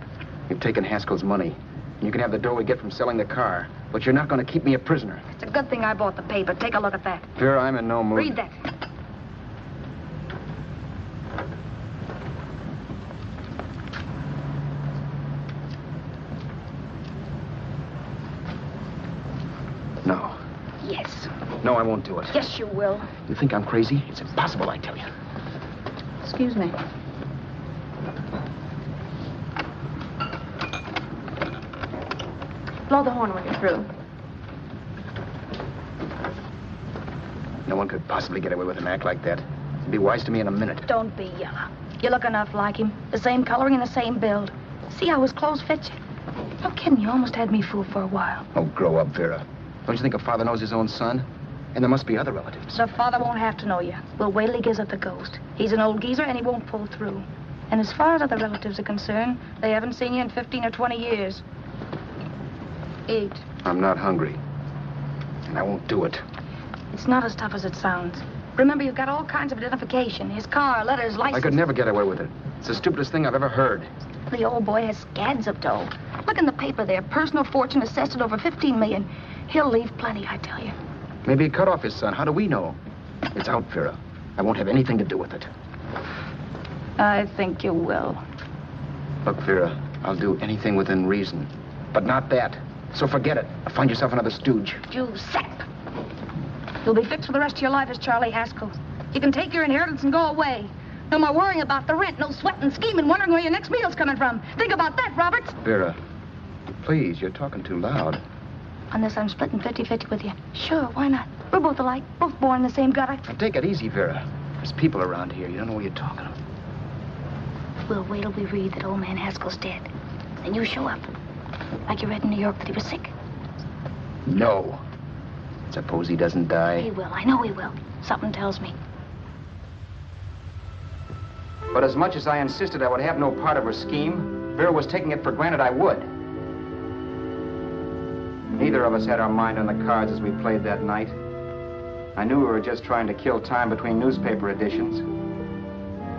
Speaker 10: You've taken Haskell's money. And you can have the dough we get from selling the car. But you're not going to keep me a prisoner.
Speaker 9: It's a good thing I bought the paper. Take a look at that.
Speaker 10: Vera, I'm in no mood.
Speaker 9: Read that.
Speaker 10: No.
Speaker 9: Yes.
Speaker 10: No, I won't do it.
Speaker 9: Yes, you will.
Speaker 10: You think I'm crazy? It's impossible, I tell you.
Speaker 3: Excuse me. Blow the horn when you're through.
Speaker 10: No one could possibly get away with an act like that. It'd be wise to me in a minute.
Speaker 9: Don't be yellow. You look enough like him. The same coloring and the same build. See how his clothes fit you? No kidding, you almost had me fooled for a while.
Speaker 10: Oh, grow up, Vera. Don't you think a father knows his own son? And there must be other relatives.
Speaker 9: The father won't have to know you. We'll wait till he gives up the ghost. He's an old geezer and he won't pull through. And as far as other relatives are concerned, they haven't seen you in 15 or 20 years. Eat.
Speaker 10: I'm not hungry. And I won't do it.
Speaker 9: It's not as tough as it sounds. Remember, you've got all kinds of identification. His car, letters, license.
Speaker 10: I could never get away with it. It's the stupidest thing I've ever heard.
Speaker 9: The old boy has scads of dough. Look in the paper there. Personal fortune assessed at over $15 million. He'll leave plenty, I tell you.
Speaker 10: Maybe he cut off his son. How do we know? It's out, Vera. I won't have anything to do with it.
Speaker 9: I think you will.
Speaker 10: Look, Vera, I'll do anything within reason. But not that. So forget it. Find yourself another stooge.
Speaker 9: You sap. You'll be fixed for the rest of your life as Charlie Haskell. You can take your inheritance and go away. No more worrying about the rent, no sweating, scheming, wondering where your next meal's coming from. Think about that, Roberts.
Speaker 10: Vera, please, you're talking too loud.
Speaker 9: On this, I'm splitting 50-50 with you. Sure, why not? We're both alike, both born in the same gutter.
Speaker 10: Now, take it easy, Vera. There's people around here. You don't know what you're talking about.
Speaker 9: We'll wait till we read that old man Haskell's dead. Then you show up. Like you read in New York that he was sick.
Speaker 10: No. Suppose he doesn't die.
Speaker 9: He will. I know he will. Something tells me.
Speaker 10: But as much as I insisted I would have no part of her scheme, Vera was taking it for granted I would. Neither of us had our mind on the cards as we played that night. I knew we were just trying to kill time between newspaper editions.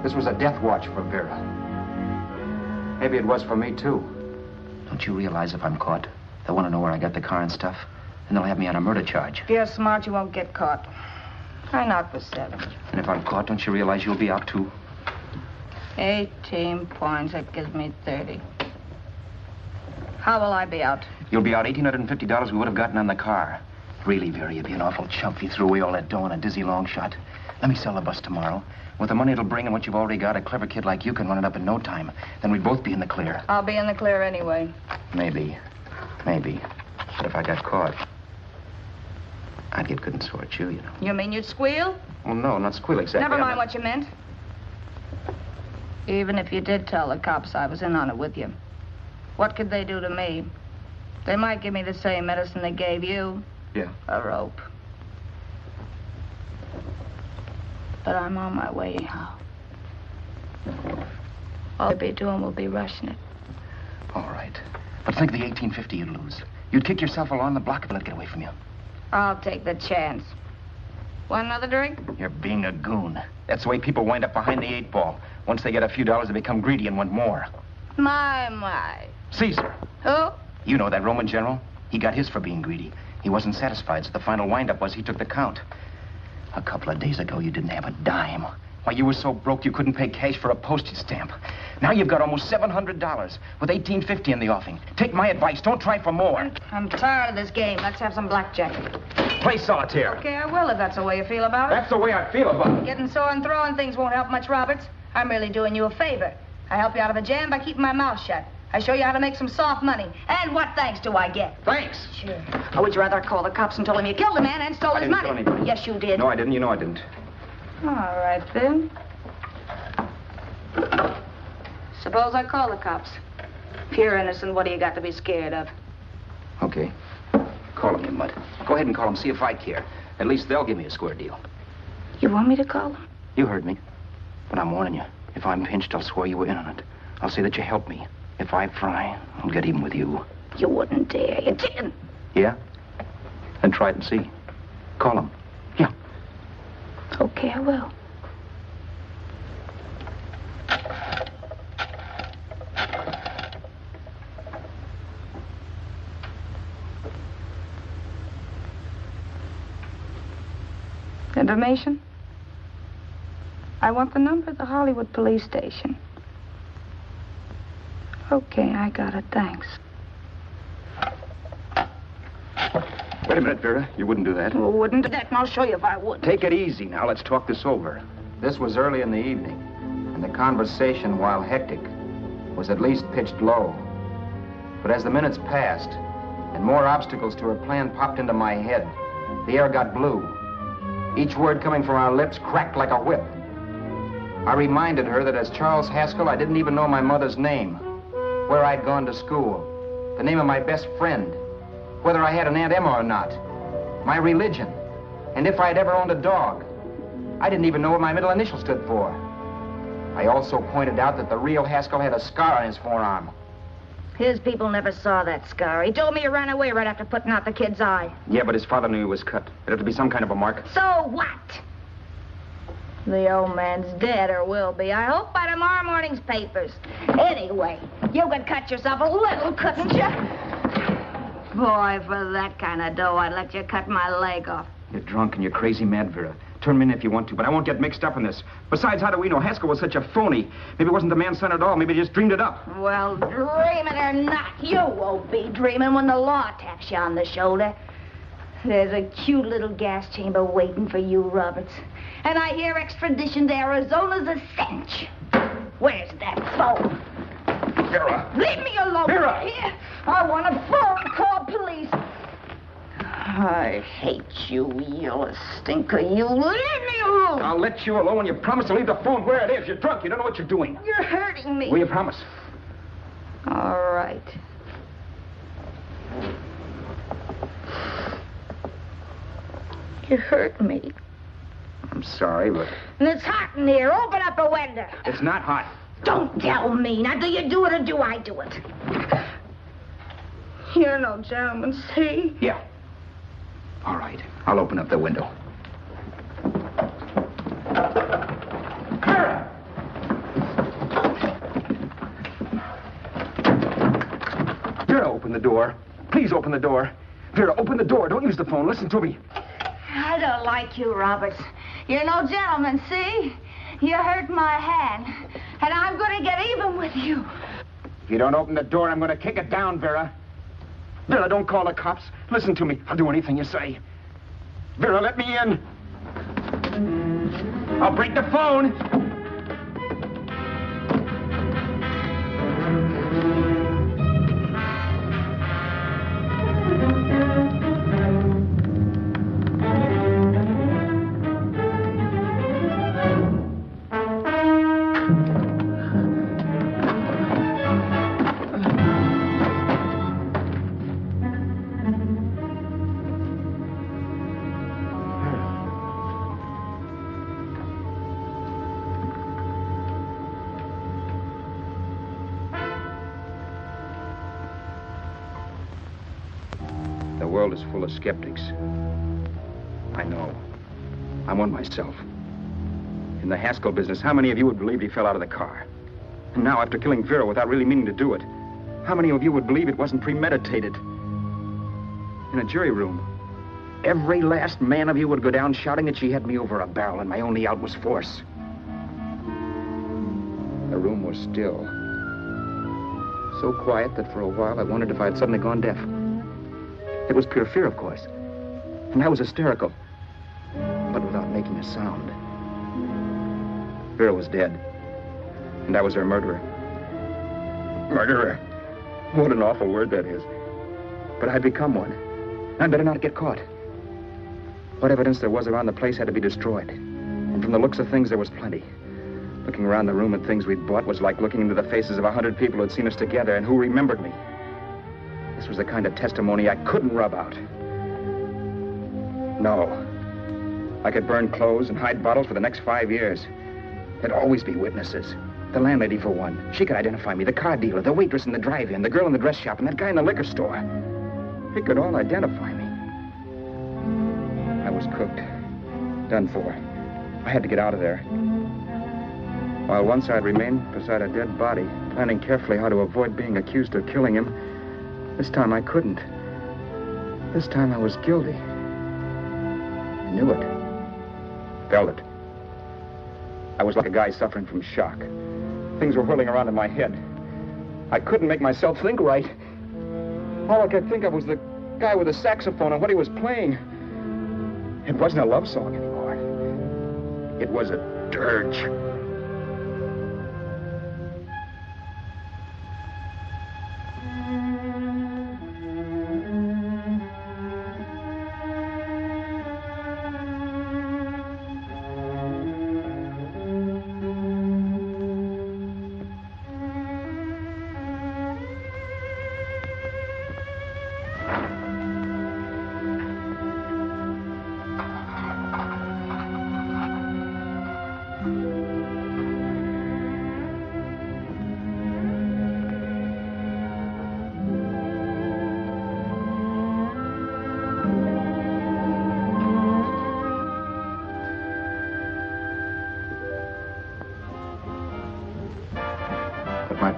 Speaker 10: This was a death watch for Vera. Maybe it was for me, too.
Speaker 8: Don't you realize if I'm caught, they'll want to know where I got the car and stuff, and they'll have me on a murder charge.
Speaker 9: If you're smart, you won't get caught. I knock for 7.
Speaker 8: And if I'm caught, don't you realize you'll be out, too?
Speaker 9: 18 points, that gives me 30. How will I be out?
Speaker 8: You'll be out $1,850 we would have gotten on the car. Really, Vera, you'd be an awful chump if you threw away all that dough on a dizzy long shot. Let me sell the bus tomorrow. With the money it'll bring and what you've already got, a clever kid like you can run it up in no time. Then we'd both be in the clear.
Speaker 9: I'll be in the clear anyway.
Speaker 8: Maybe. Maybe. But if I got caught, I'd get good and sore at you, you know.
Speaker 9: You mean you'd squeal?
Speaker 8: Well, no, not squeal exactly.
Speaker 9: Never mind what you meant. Even if you did tell the cops I was in on it with you, what could they do to me? They might give me the same medicine they gave you.
Speaker 8: Yeah.
Speaker 9: A rope. But I'm on my way out. All they'll be doing will be rushing it.
Speaker 8: All right. But think of the $1,850 you'd lose. You'd kick yourself along the block if I let it get away from you.
Speaker 9: I'll take the chance. Want another drink?
Speaker 8: You're being a goon. That's the way people wind up behind the 8 ball. Once they get a few dollars, they become greedy and want more.
Speaker 9: My.
Speaker 8: Caesar.
Speaker 9: Who?
Speaker 8: You know that Roman general? He got his for being greedy. He wasn't satisfied, so the final wind-up was he took the count. A couple of days ago, you didn't have a dime. Why, you were so broke you couldn't pay cash for a postage stamp. Now you've got almost $700 with $1,850 in the offing. Take my advice. Don't try for more.
Speaker 9: I'm tired of this game. Let's have some blackjack.
Speaker 8: Play solitaire.
Speaker 9: Okay, I will if that's the way you feel about it.
Speaker 8: That's the way I feel about it.
Speaker 9: Getting sore and throwing things won't help much, Roberts. I'm really doing you a favor. I help you out of a jam by keeping my mouth shut. I show you how to make some soft money. And what thanks do I get?
Speaker 8: Thanks.
Speaker 9: Sure. Or would you rather call the cops and told him you killed the man and stole his money?
Speaker 8: I didn't kill anybody.
Speaker 9: Yes, you did.
Speaker 8: No, I didn't. You know I didn't.
Speaker 9: All right, then. Suppose I call the cops. If you're innocent, what do you got to be scared of?
Speaker 8: Okay. Call them, you mutt. Go ahead and call them. See if I care. At least they'll give me a square deal.
Speaker 9: You want me to call them?
Speaker 8: You heard me. But I'm warning you. If I'm pinched, I'll swear you were in on it. I'll say that you helped me. If I fry, I'll get even with you.
Speaker 9: You wouldn't dare. You chicken.
Speaker 8: Yeah? Then try it and see. Call them. Yeah.
Speaker 9: Okay, I will. Information? I want the number of the Hollywood police station. Okay, I got it. Thanks.
Speaker 2: Wait a minute, Vera. You wouldn't do that.
Speaker 9: Well, wouldn't that? And I'll show you if I would.
Speaker 2: Take it easy now. Let's talk this over.
Speaker 10: This was early in the evening, and the conversation, while hectic, was at least pitched low. But as the minutes passed, and more obstacles to her plan popped into my head, the air got blue. Each word coming from our lips cracked like a whip. I reminded her that as Charles Haskell, I didn't even know my mother's name, where I'd gone to school, the name of my best friend, whether I had an Aunt Emma or not, my religion, and if I'd ever owned a dog. I didn't even know what my middle initial stood for. I also pointed out that the real Haskell had a scar on his forearm.
Speaker 9: His people never saw that scar. He told me he ran away right after putting out the kid's eye.
Speaker 2: Yeah, but his father knew he was cut. It'd have to be some kind of a mark.
Speaker 9: So what? The old man's dead, or will be. I hope by tomorrow morning's papers. Anyway, you could cut yourself a little, couldn't you? Boy, for that kind of dough, I'd let you cut my leg off.
Speaker 2: You're drunk and you're crazy mad, Vera. Turn me in if you want to, but I won't get mixed up in this. Besides, how do we know Haskell was such a phony? Maybe it wasn't the man's son at all. Maybe he just dreamed it up.
Speaker 9: Well, dreaming or not, you won't be dreaming when the law taps you on the shoulder. There's a cute little gas chamber waiting for you, Roberts. And I hear extradition to Arizona's a cinch. Where's that phone?
Speaker 2: Vera!
Speaker 9: Leave me alone.
Speaker 2: Vera!
Speaker 9: Here. I want a phone. Call police. I hate you, yellow stinker. You leave me alone.
Speaker 2: I'll let you alone when you promise to leave the phone where it is. You're drunk. You don't know what you're doing.
Speaker 9: You're hurting me.
Speaker 2: Will you promise?
Speaker 9: All right. You hurt me.
Speaker 2: I'm sorry, but...
Speaker 9: And it's hot in here. Open up a window.
Speaker 2: It's not hot.
Speaker 9: Don't tell me. Now, do you do it or do I do it? You're no gentleman, see?
Speaker 2: Yeah. All right. I'll open up the window.
Speaker 10: Vera!
Speaker 2: open the door. Please open the door. Vera, open the door. Don't use the phone. Listen to me.
Speaker 9: I don't like you, Roberts. You're no gentleman, see? You hurt my hand, and I'm going to get even with you.
Speaker 2: If you don't open the door, I'm going to kick it down, Vera. Vera, don't call the cops. Listen to me. I'll do anything you say. Vera, let me in. I'll break the phone. The world is full of skeptics. I know. I'm one myself. In the Haskell business, how many of you would believe he fell out of the car? And now, after killing Vera without really meaning to do it, how many of you would believe it wasn't premeditated? In a jury room, every last man of you would go down shouting that she had me over a barrel and my only out was force. The room was still. So quiet that for a while I wondered if I had suddenly gone deaf. It was pure fear, of course. And I was hysterical, but without making a sound. Vera was dead, and I was her murderer. Murderer? What an awful word that is. But I'd become one. I'd better not get caught. What evidence there was around the place had to be destroyed. And from the looks of things, there was plenty. Looking around the room at things we'd bought was like looking into the faces of 100 people who'd seen us together and who remembered me. This was the kind of testimony I couldn't rub out. No. I could burn clothes and hide bottles for the next 5 years. There'd always be witnesses. The landlady, for one. She could identify me. The car dealer, the waitress in the drive-in, the girl in the dress shop, and that guy in the liquor store. They could all identify me. I was cooked. Done for. I had to get out of there. While once I'd remained beside a dead body, planning carefully how to avoid being accused of killing him, this time I couldn't. This time I was guilty. I knew it. Felt it. I was like a guy suffering from shock. Things were whirling around in my head. I couldn't make myself think right. All I could think of was the guy with the saxophone and what he was playing. It wasn't a love song anymore. It was a dirge.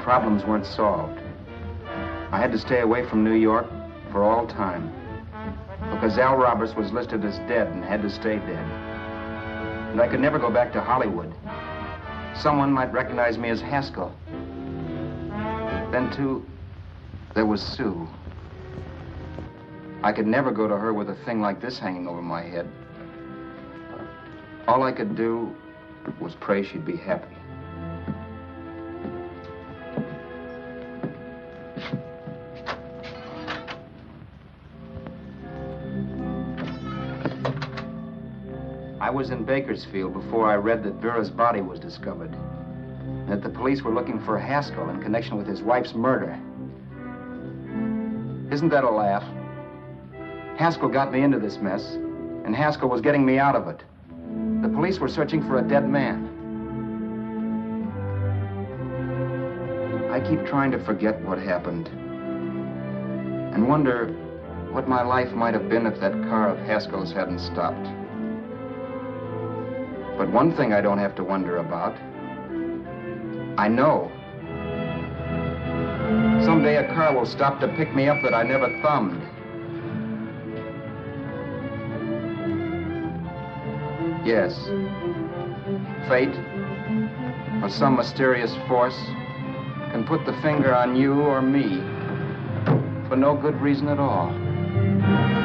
Speaker 2: Problems weren't solved. I had to stay away from New York for all time because Al Roberts was listed as dead and had to stay dead. And I could never go back to Hollywood. Someone might recognize me as Haskell. Then, too, there was Sue. I could never go to her with a thing like this hanging over my head. All I could do was pray she'd be happy. I was in Bakersfield before I read that Vera's body was discovered, and that the police were looking for Haskell in connection with his wife's murder. Isn't that a laugh? Haskell got me into this mess, and Haskell was getting me out of it. The police were searching for a dead man. I keep trying to forget what happened, and wonder what my life might have been if that car of Haskell's hadn't stopped. But one thing I don't have to wonder about. I know.
Speaker 10: Someday a car will stop to pick me up that I never thumbed. Yes. Fate, or some mysterious force, can put the finger on you or me for no good reason at all.